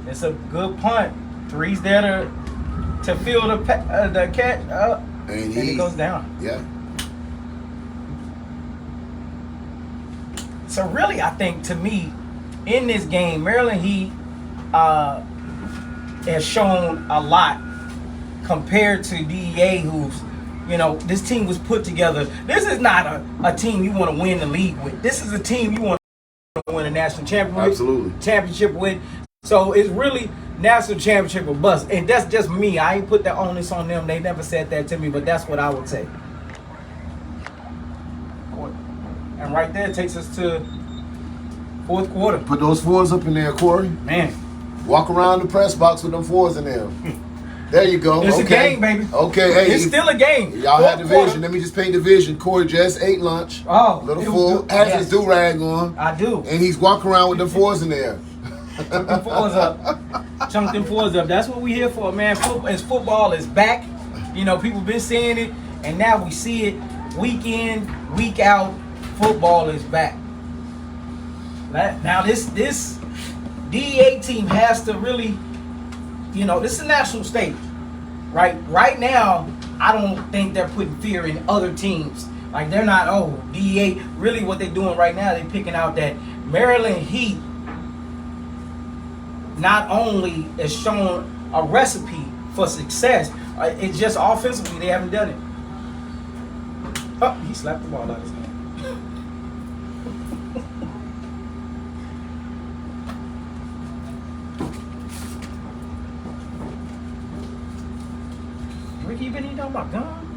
It's a good punt. 3's there to fill the catch up, and it goes down. Yeah. So really, I think to me, in this game, Maryland Heat has shown a lot compared to DEA, who's, this team was put together. This is not a team you want to win the league with. This is a team you want to win a national championship with. So it's really national championship or bust. And that's just me. I ain't put that onus on them. They never said that to me, but that's what I would say. And right there takes us to fourth quarter. Put those 4s up in there, Corey. Man. Walk around the press box with them 4s in there. There you go. It's a game, baby. Okay, hey. It's still a game. Y'all had the vision. Let me just paint the vision. Corey just ate lunch. Oh. Little full. Has his do-rag on. I do. And he's walking around with them 4s in there. Chunk them 4s up. Chunk them 4s up. That's what we here for, man. Football is back. People been saying it, and now we see it week in, week out. Football is back. Now this DEA team has to really, this is a national stage, right? Right now, I don't think they're putting fear in other teams. Like they're not, DEA. Really, what they're doing right now, they're picking out that Maryland Heat not only is showing a recipe for success, it's just offensively they haven't done it. Oh, he slapped the ball out of his hand. Ricky, you been eating my gun?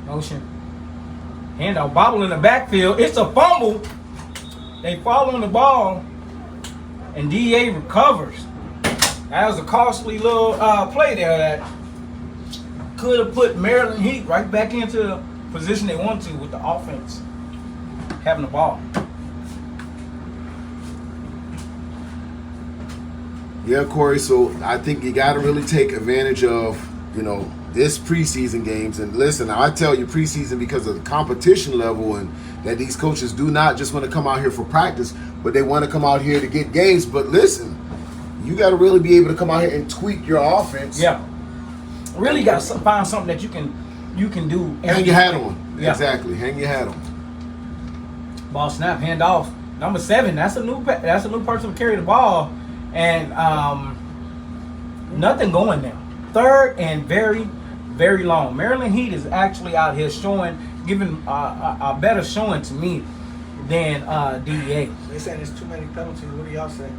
Motion. Handoff, bobble in the backfield. It's a fumble. They fall on the ball, and DEA recovers. That was a costly little play there that could have put Maryland Heat right back into the position they want to with the offense having the ball. Yeah, Corey. So I think you got to really take advantage of, this preseason games. And listen, I tell you preseason because of the competition level and that these coaches do not just want to come out here for practice, but they want to come out here to get games. But listen, you got to really be able to come out here and tweak your offense. Yeah. Really got to find something that you can do. Hang your hat on. Yeah. Exactly. Hang your hat on. Ball snap, handoff. Number 7. That's a new person to carry the ball, and nothing going now. Third and very, very long. Maryland Heat is actually out here giving a better showing to me than DEA. They saying there's too many penalties. What do y'all say?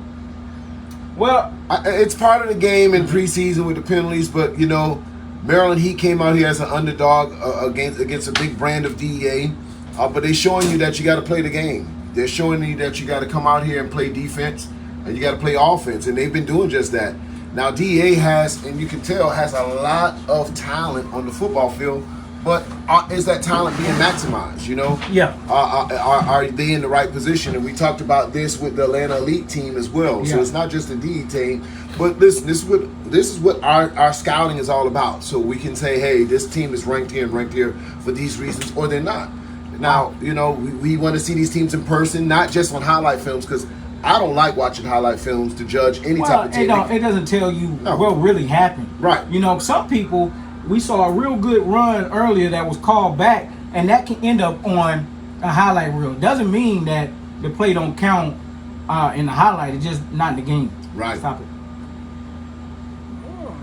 Well, it's part of the game in preseason with the penalties, but Maryland Heat came out here as an underdog against a big brand of DEA, but they're showing you that you got to play the game. They're showing you that you got to come out here and play defense, and you got to play offense, and they've been doing just that. Now DEA has, and you can tell, has a lot of talent on the football field, but is that talent being maximized? Yeah. Are they in the right position? And we talked about this with the Atlanta Elite team as well. Yeah. So it's not just the DE team, but listen, this is what our scouting is all about. So we can say, hey, this team is ranked here for these reasons, or they're not. Now, we want to see these teams in person, not just on highlight films, because I don't like watching highlight films to judge any type of team. It doesn't tell you what really happened. Right. Some people, we saw a real good run earlier that was called back, and that can end up on a highlight reel. Doesn't mean that the play don't count in the highlight. It's just not in the game. Right. Stop it.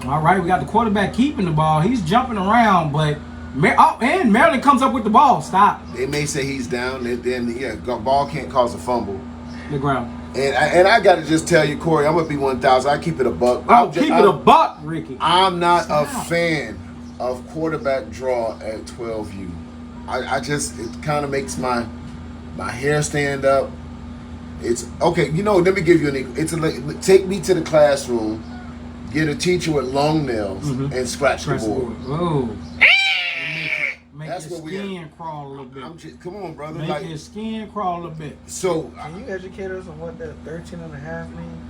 All right, we got the quarterback keeping the ball. He's jumping around, but and Maryland comes up with the ball. Stop. They may say he's down, and then ball can't cause a fumble. The ground. And I got to just tell you, Corey, I'm gonna be 1,000. I keep it a buck. Keep it a buck, Ricky. I'm not a fan of quarterback draw at 12U. I just it kind of makes my hair stand up. It's okay. Let me give you take me to the classroom, get a teacher with long nails, and scratch the board. Oh. Make That's your what skin crawl a little bit. Come on, brother. Make your skin crawl a little bit. So, can you educate us on what that 13.5 means?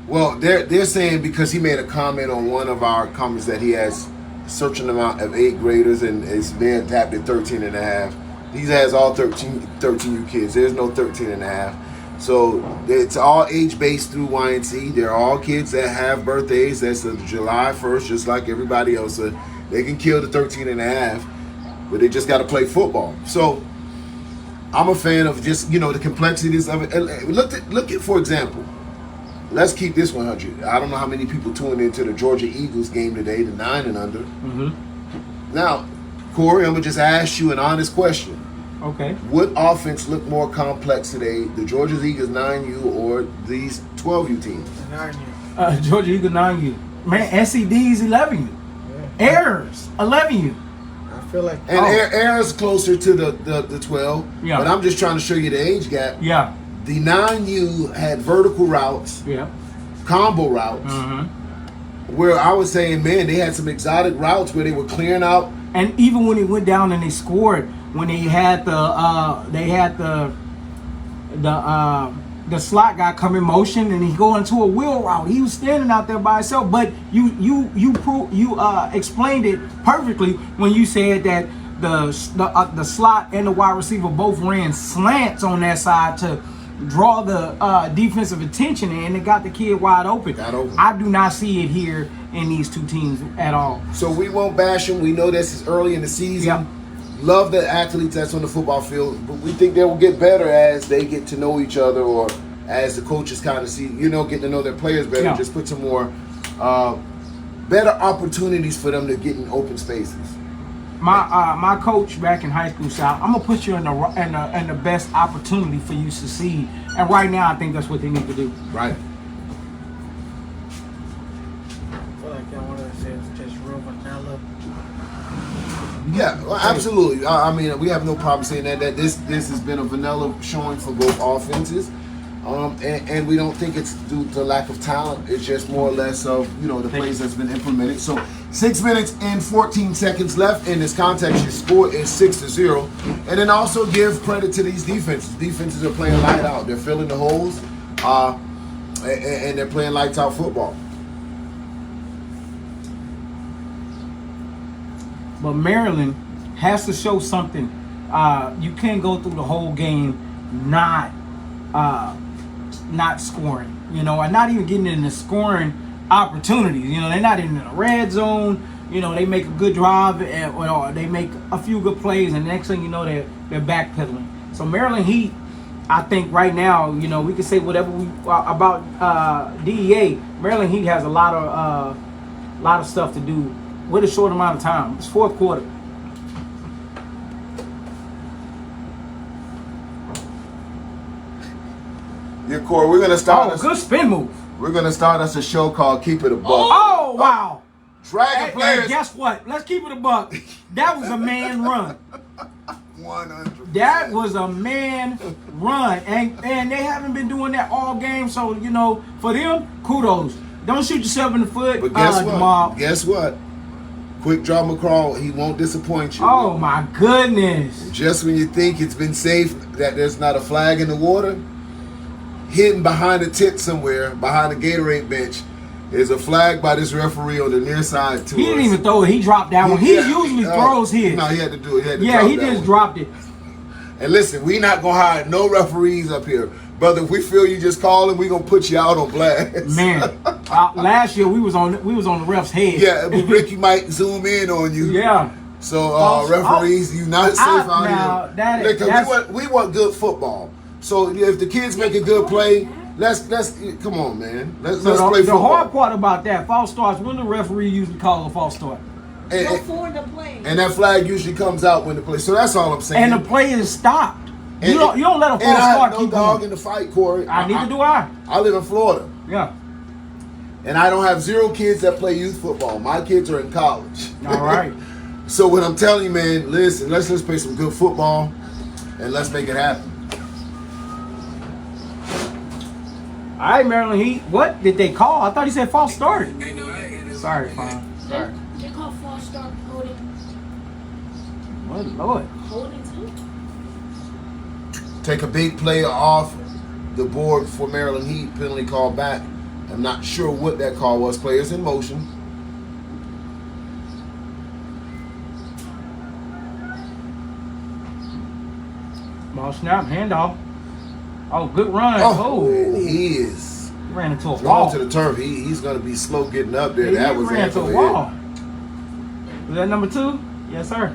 Well, they're saying because he made a comment on one of our comments that he has a certain amount of 8th graders and is being tapped at 13.5. He has all 13U kids. There's no 13.5. So it's all age-based through YNC. They're all kids that have birthdays. That's July 1st, just like everybody else. So they can kill the 13.5, but they just got to play football. So I'm a fan of just, the complexities of it. Look at, for example, let's keep this 100. I don't know how many people tuned into the Georgia Eagles game today, the 9 and under. Now, Corey, I'm going to just ask you an honest question. Okay. What offense looked more complex today, the Georgia Eagles 9U or these 12U teams? 9U. Georgia Eagles 9U. Man, SEDs 11U. Yeah. Errors 11U. I feel like errors closer to the 12. Yeah. But I'm just trying to show you the age gap. Yeah. The 9U had vertical routes. Yeah. Combo routes. Where I was saying, man, they had some exotic routes where they were clearing out. And even when they went down and they scored, when they had the slot guy come in motion and he go into a wheel route, he was standing out there by himself. But you explained it perfectly when you said that the slot and the wide receiver both ran slants on that side to draw the defensive attention, and it got the kid wide open. I do not see it here in these two teams at all. So we won't bash them. We know this is early in the season. Yep. Love the athletes that's on the football field, but we think they will get better as they get to know each other, or as the coaches kind of see, get to know their players better. Yeah. Just put some more better opportunities for them to get in open spaces. My coach back in high school said, I'm gonna put you in the best opportunity for you to succeed. And right now, I think that's what they need to do. Right. I feel like y'all want to say it's just real vanilla. Yeah, well, absolutely. I mean, we have no problem saying that this has been a vanilla showing for both offenses. And we don't think it's due to lack of talent. It's just more or less of, the plays that's been implemented. So 6 minutes and 14 seconds left in this contest. Your score is 6-0. And then also give credit to these defenses. Defenses are playing light out. They're filling the holes, and they're playing lights out football. But Maryland has to show something. You can't go through the whole game not scoring, and not even getting in the scoring opportunities. They're not in the red zone. They make a good drive or they make a few good plays, and the next thing you know, they're backpedaling. So Maryland Heat, I think right now, we can say whatever we about DEA. Maryland Heat has a lot of stuff to do with a short amount of time. It's fourth quarter. Yeah, Corey, we're gonna start. Good spin move. We're gonna start us a show called "Keep It a Buck." Oh wow! Dragon players. Hey, guess what? Let's keep it a buck. That was a man run. 100%. That was a man run, and they haven't been doing that all game. So for them, kudos. Don't shoot yourself in the foot. But guess what? Jamal. Guess what? Quick draw McCraw, he won't disappoint you. Oh my goodness! Just when you think it's been safe, that there's not a flag in the water, hidden behind a tent somewhere, behind the Gatorade bench, is a flag by this referee on the near side to He us. didn't even throw it. He dropped that one. He usually throws his. No, he had to do it. He just dropped it. And listen, we not gonna hire no referees up here, brother. If we feel you just calling, we gonna put you out on blast. Man, last year we was on the ref's head. Yeah, but Ricky might zoom in on you. Yeah. So referees, you not safe out here. We want good football. So if the kids make a good play, let's come on, man. Let's play football. The hard part about that, false starts, when the referee usually calls a false start. Before the play. And that flag usually comes out when the play. So that's all I'm saying. And the play is stopped. You don't let a false start keep going. I have no dog in the fight, Corey. Neither do I. I live in Florida. Yeah. And I don't have 0 kids that play youth football. My kids are in college. All right. So what I'm telling you, man, listen, let's play some good football and let's make it happen. All right, Maryland Heat. What did they call? I thought he said false start. Sorry, fine. Sorry. They call false start holding. What Lord? Holding too? Take a big player off the board for Maryland Heat. Penalty call back. I'm not sure what that call was. Players in motion. Ball snap, handoff. Oh, good run. Man, he is. He ran into a Going wall. to the turf. He's going to be slow getting up there. He That was ran into a wall. Was that number 2? Yes, sir.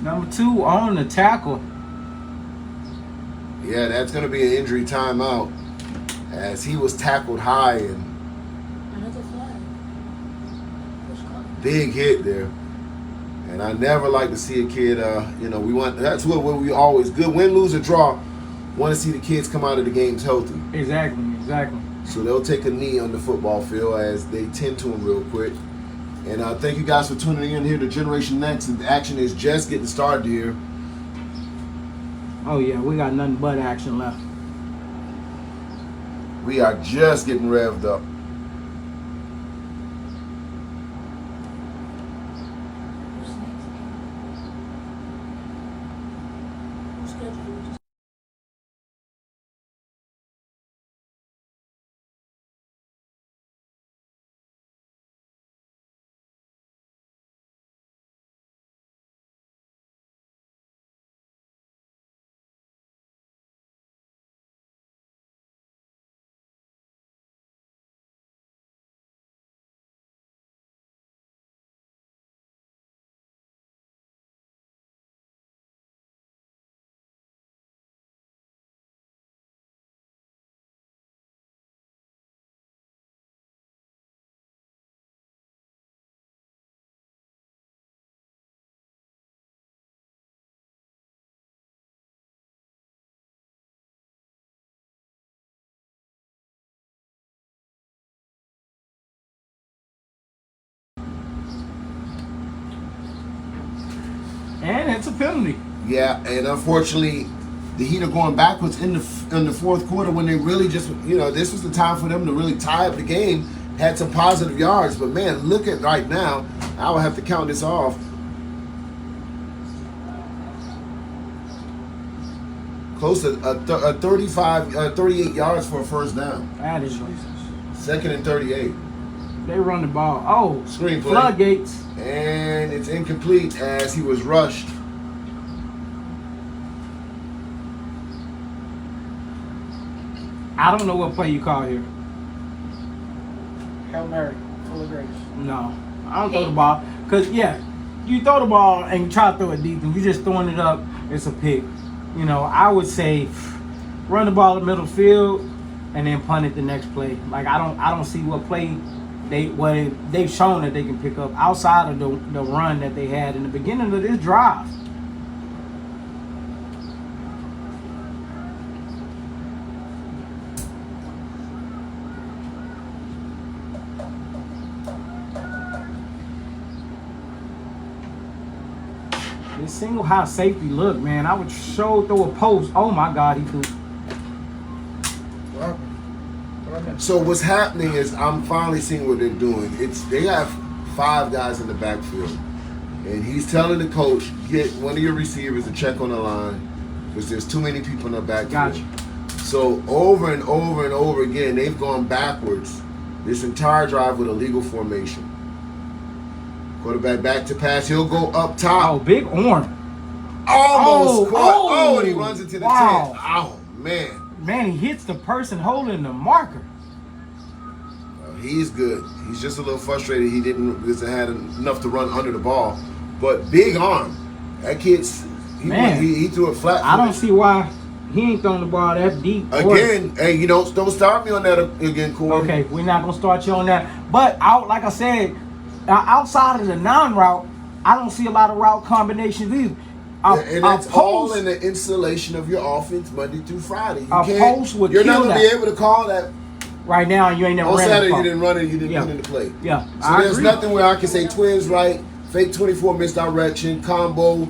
Number 2 on the tackle. Yeah, that's going to be an injury timeout as he was tackled high and Another flag. big hit there. And I never like to see a kid, that's what we always, good win, lose, or draw, want to see the kids come out of the games healthy. Exactly. So they'll take a knee on the football field as they tend to them real quick. And thank you guys for tuning in here to Generation Next. And the action is just getting started here. Oh, yeah, we got nothing but action left. We are just getting revved up. And it's a penalty. Yeah, and unfortunately, the Heat are going backwards in the fourth quarter when they really just, this was the time for them to really tie up the game, had some positive yards. But, man, look at right now. I will have to count this off. Close to 38 yards for a first down. That is Second and 38. They run the ball. Oh, Screen play. Floodgates. And it's incomplete as he was rushed. I don't know what play you call here. Hail Mary, full of grace. No, I don't throw the ball. Because, you throw the ball and you try to throw it deep and you just throwing it up, it's a pick. I would say run the ball in the middle field and then punt it the next play. Like, I don't see what play they've shown that they can pick up outside of the run that they had in the beginning of this drive. This single high safety look, man, I would throw a post. Oh my God, he threw. So what's happening is I'm finally seeing what they're doing. They have 5 guys in the backfield, and he's telling the coach, get one of your receivers to check on the line because there's too many people in the backfield. Gotcha. So over and over and over again, they've gone backwards this entire drive with a legal formation. Quarterback back to pass. He'll go up top. Oh, big arm. Almost Oh, caught. oh, Oh, and he runs into the wow. 10. Oh, man. Man, he hits the person holding the marker. He's good. He's just a little frustrated. He didn't because they had enough to run under the ball. But big arm. That kid's he threw it flat. I don't see why he ain't throwing the ball that deep. Again, hey, you don't start me on that again, Corey. Okay, we're not gonna start you on that. But like I said, outside of the non-route, I don't see a lot of route combinations either. And it's all in the installation of your offense Monday through Friday. You're not gonna be able to call that. Right now, you ain't never on ran Saturday. You didn't run it. You didn't put into play. Yeah. So there's nothing where I can say twins right, fake 24 misdirection, combo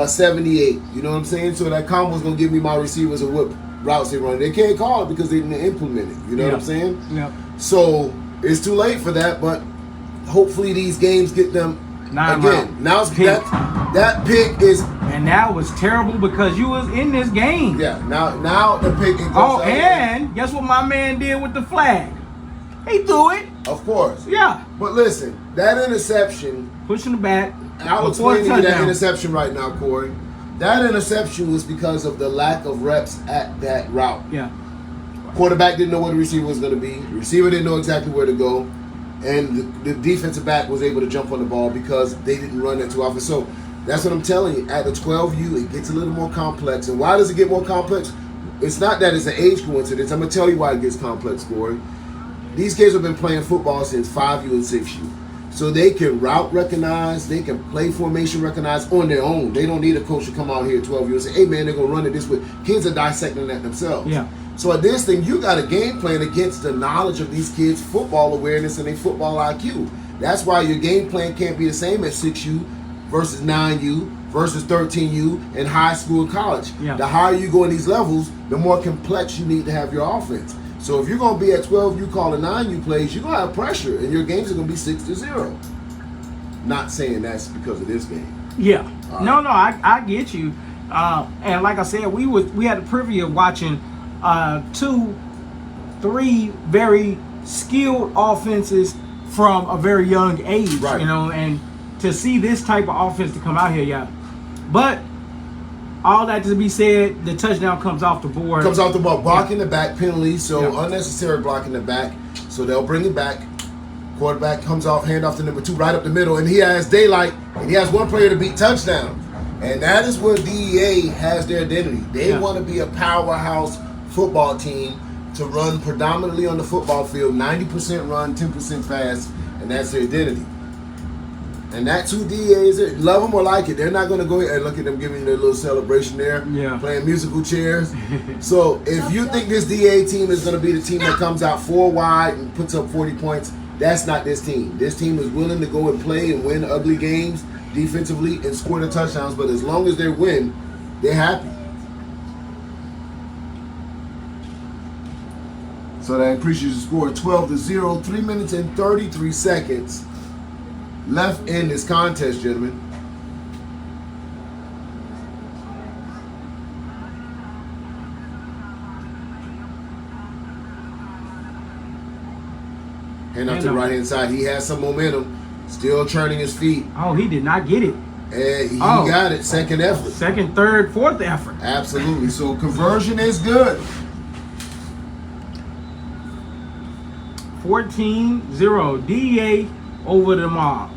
78. You know what I'm saying? So that combo is gonna give me my receivers and what routes they run. They can't call it because they didn't implement it. You know what I'm saying? Yeah. So it's too late for that, but hopefully these games get them again. Now that pick is. And that was terrible because you was in this game. Yeah, now the pick is. Oh, and guess what my man did with the flag? He threw it. Of course. Yeah. But listen, that interception. Pushing the back. I'll explain to you that interception right now, Corey. That interception was because of the lack of reps at that route. Yeah. Quarterback didn't know where the receiver was going to be. The receiver didn't know exactly where to go. And the defensive back was able to jump on the ball because they didn't run it too often. So that's what I'm telling you. At the 12U, it gets a little more complex. And why does it get more complex? It's not that it's an age coincidence. I'm going to tell you why it gets complex, Corey. These kids have been playing football since 5U and 6U. So they can route recognize, they can play formation recognize on their own. They don't need a coach to come out here at 12U and say, hey, man, they're going to run it this way. Kids are dissecting that themselves. Yeah. So at this thing, you got a game plan against the knowledge of these kids' football awareness and their football IQ. That's why your game plan can't be the same at 6U versus 9U versus 13U in high school and college. Yeah. The higher you go in these levels, the more complex you need to have your offense. So if you're going to be at 12U calling 9U plays, you're going to have pressure, and your games are going to be 6-0. Not saying that's because of this game. Yeah. Right. No, I get you. And like I said, we had the privilege of watching 2-3 very skilled offenses from a very young age, right. You know, and to see this type of offense to come out here, yeah. But all that to be said, the touchdown comes off the board. Comes off the ball, blocking the back penalty, so unnecessary blocking the back. So they'll bring it back. Quarterback comes off, hand off to number 2, right up the middle, and he has daylight, and he has one player to beat touchdown. And that is where DEA has their identity. They want to be a powerhouse football team to run predominantly on the football field, 90% run, 10% fast, and that's their identity. And that's who DEA is. Love them or like it. They're not going to go ahead and look at them giving you their little celebration there, playing musical chairs. So if you think this DEA team is going to be the team that comes out 4 wide and puts up 40 points, that's not this team. This team is willing to go and play and win ugly games defensively and score the touchdowns, but as long as they win, they're happy. So that increases the score 12-0, 3 minutes and 33 seconds left in this contest, gentlemen. Hand off to the right-hand side. He has some momentum. Still turning his feet. Oh, he did not get it. And he got it. Second effort. Second, third, fourth effort. Absolutely. So conversion is good. 14-0. DEA over the mob.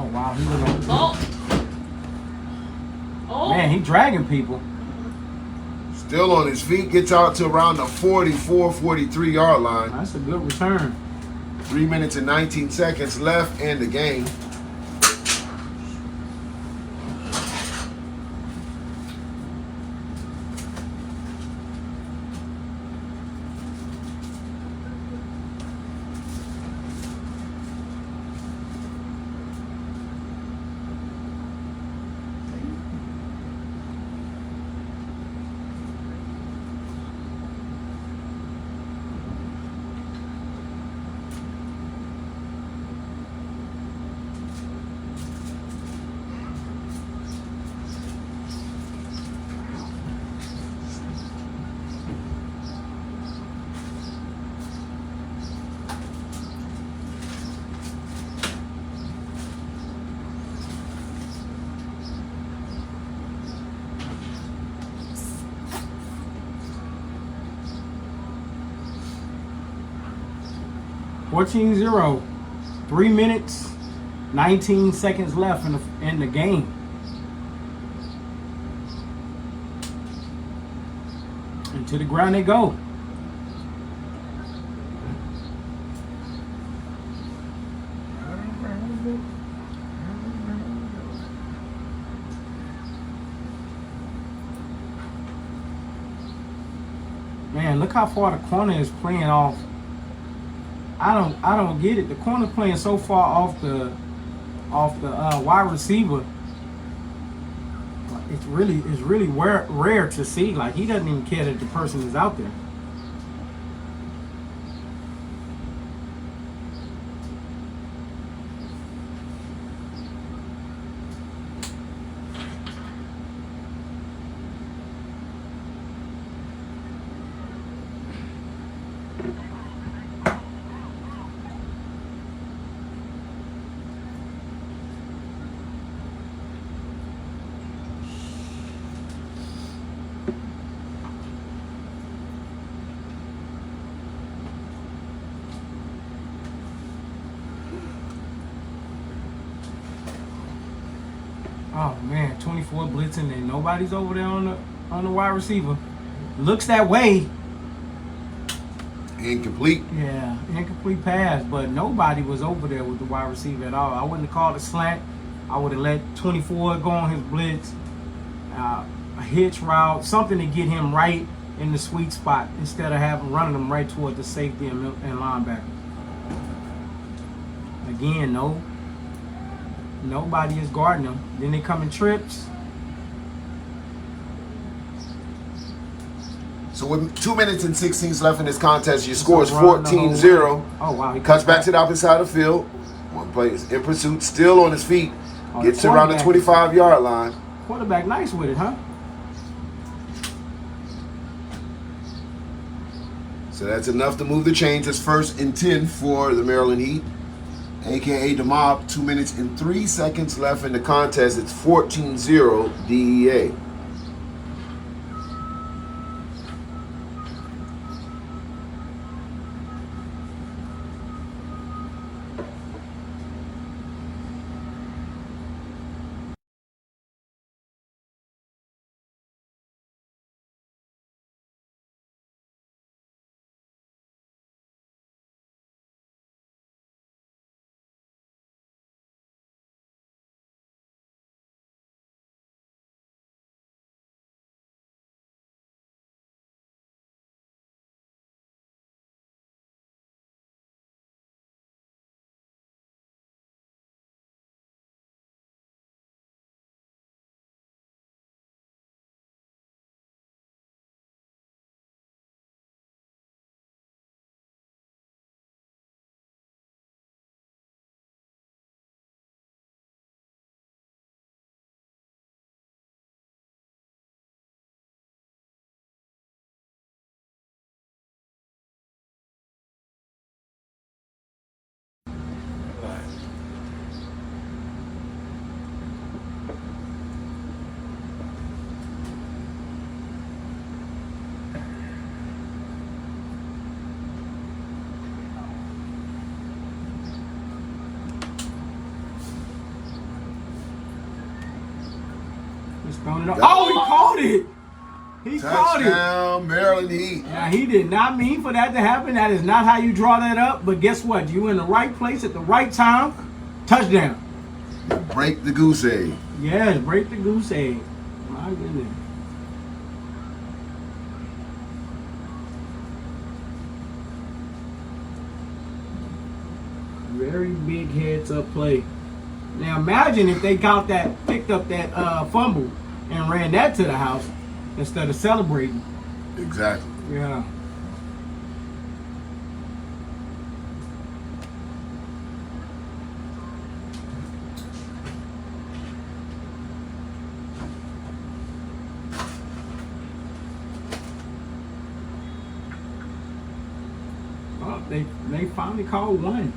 Oh wow, he looking. Oh. Oh. Man, he dragging people. Still on his feet, gets out to around the 44, 43 yard line. That's a good return. 3 minutes and 19 seconds left in the game. Fourteen zero. 3 minutes, 19 seconds left in the game. And to the ground they go. Man, look how far the corner is playing off. I don't get it. The corner playing so far off the wide receiver. It's really rare to see. Like, he doesn't even care that the person is out there. Oh man, 24 blitzing and nobody's over there on the wide receiver. Looks that way. Incomplete. Yeah, incomplete pass, but nobody was over there with the wide receiver at all. I wouldn't have called a slant. I would have let 24 go on his blitz, a hitch route, something to get him right in the sweet spot instead of running him right toward the safety and linebacker. Again, nobody is guarding them. Then they come in trips. So with 2 minutes and 16 left in this contest, your score is So run the whole 14-0. way. Oh wow! He Cuts back to the opposite side of the field. One play is in pursuit, still on his feet. Oh, Gets the to around the quarterback- 25-yard line. Quarterback nice with it, huh? So that's enough to move the chains. It's 1st and 10 for the Maryland Heat, a.k.a. the Mob. 2 minutes and 3 seconds left in the contest. It's 14-0 DEA. Just throwing it up. Oh, he caught it. He caught it. Touchdown, Maryland Heat. Now, he did not mean for that to happen. That is not how you draw that up. But guess what? You in the right place at the right time. Touchdown. Break the goose egg. Yes, break the goose egg. My goodness. Very big heads up play. Now imagine if they picked up that fumble and ran that to the house instead of celebrating. Exactly. Yeah. Well, they finally called one.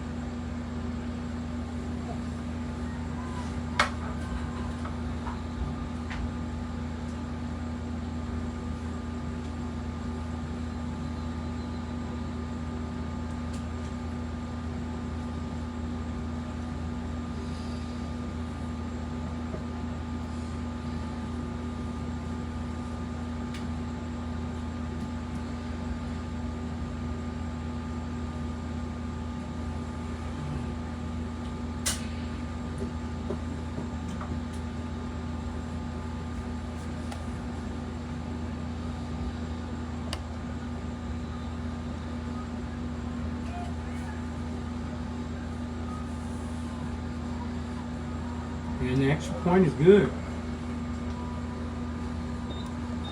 And the extra point is good.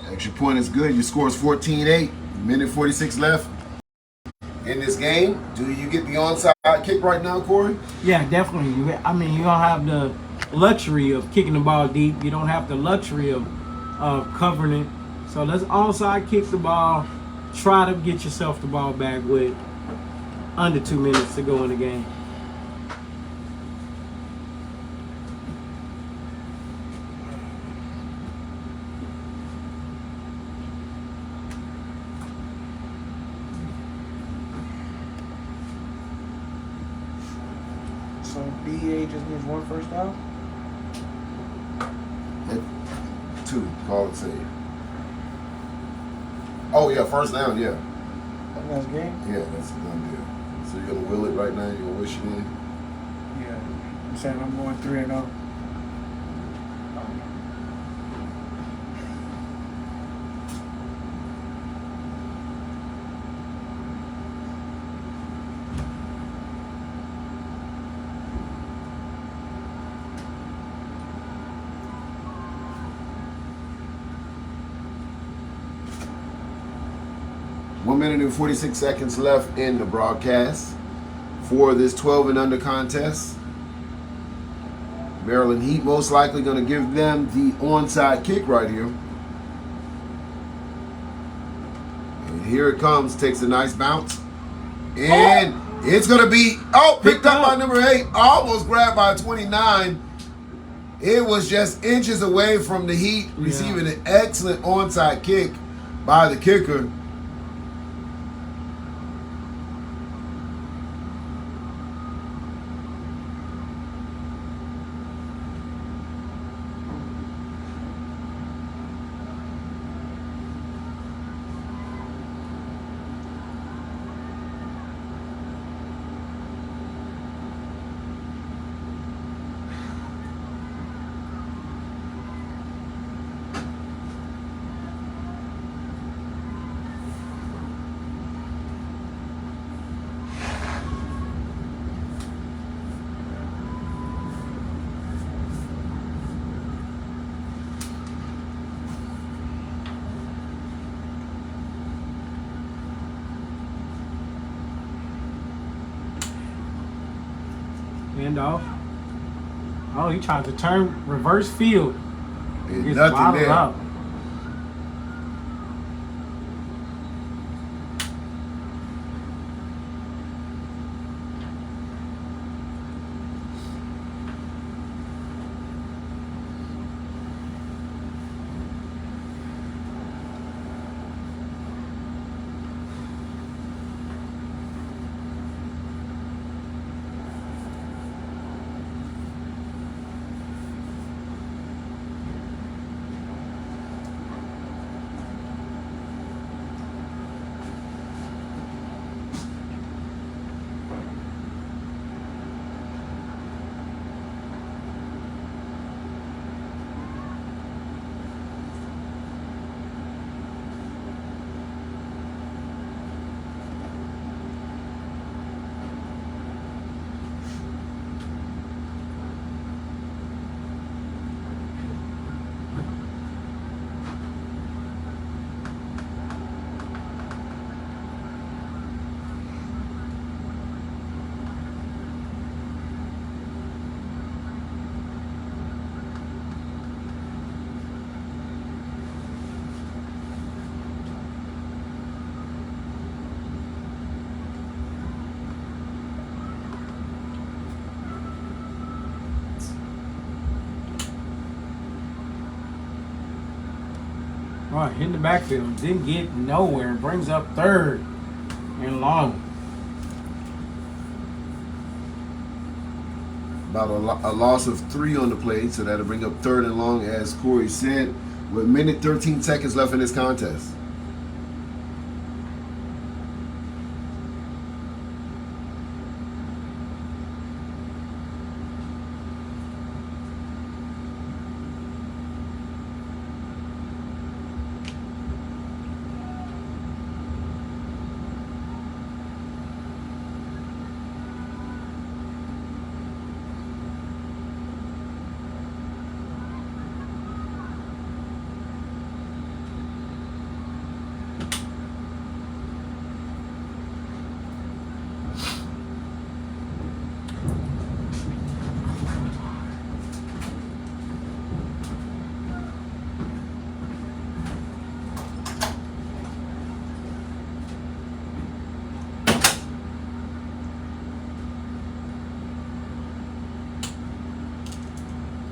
Extra point is good. Your score is 14-8. Minute 46 left in this game. Do you get the onside kick right now, Corey? Yeah, definitely. You don't have the luxury of kicking the ball deep. You don't have the luxury of covering it. So let's onside kick the ball. Try to get yourself the ball back with under 2 minutes to go in the game. So DEA just needs one first down. Two. Call it safe. Oh, yeah. First down, yeah. That's game. Yeah, that's a done deal. So you're going to will it right now? You're going to wish it in? Yeah. I'm saying I'm going 3-0. One minute and 46 seconds left in the broadcast for this 12 and under contest. Maryland Heat most likely going to give them the onside kick right here. And here it comes. Takes a nice bounce. And it's going to be, picked up by number 8. Almost grabbed by 29. It was just inches away from the Heat receiving an excellent onside kick by the kicker. Handoff. Oh, he tried to turn reverse field. There's Gets nothing bottled there. up. Right, hitting the backfield. Didn't get nowhere. Brings up third and long. About a loss of 3 on the play, so that'll bring up third and long, as Corey said, with 1:13 left in this contest.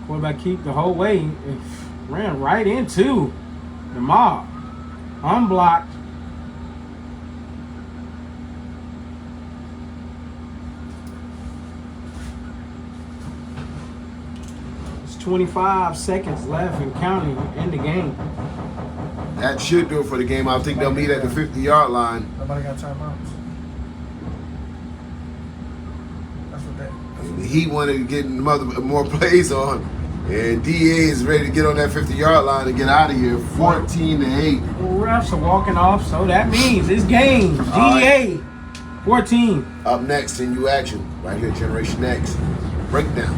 Quarterback keep the whole way. It ran right into the mob. Unblocked. It's 25 seconds left and counting in the game. That should do it for the game. I think they'll meet at the 50-yard line. Nobody got timeouts. That's what that. He wanted to get more plays on. And DEA is ready to get on that 50-yard line and get out of here. 14-8. The refs are walking off, so that means it's game. DEA 14. Up next in U Action, right here, Generation X. Breakdown.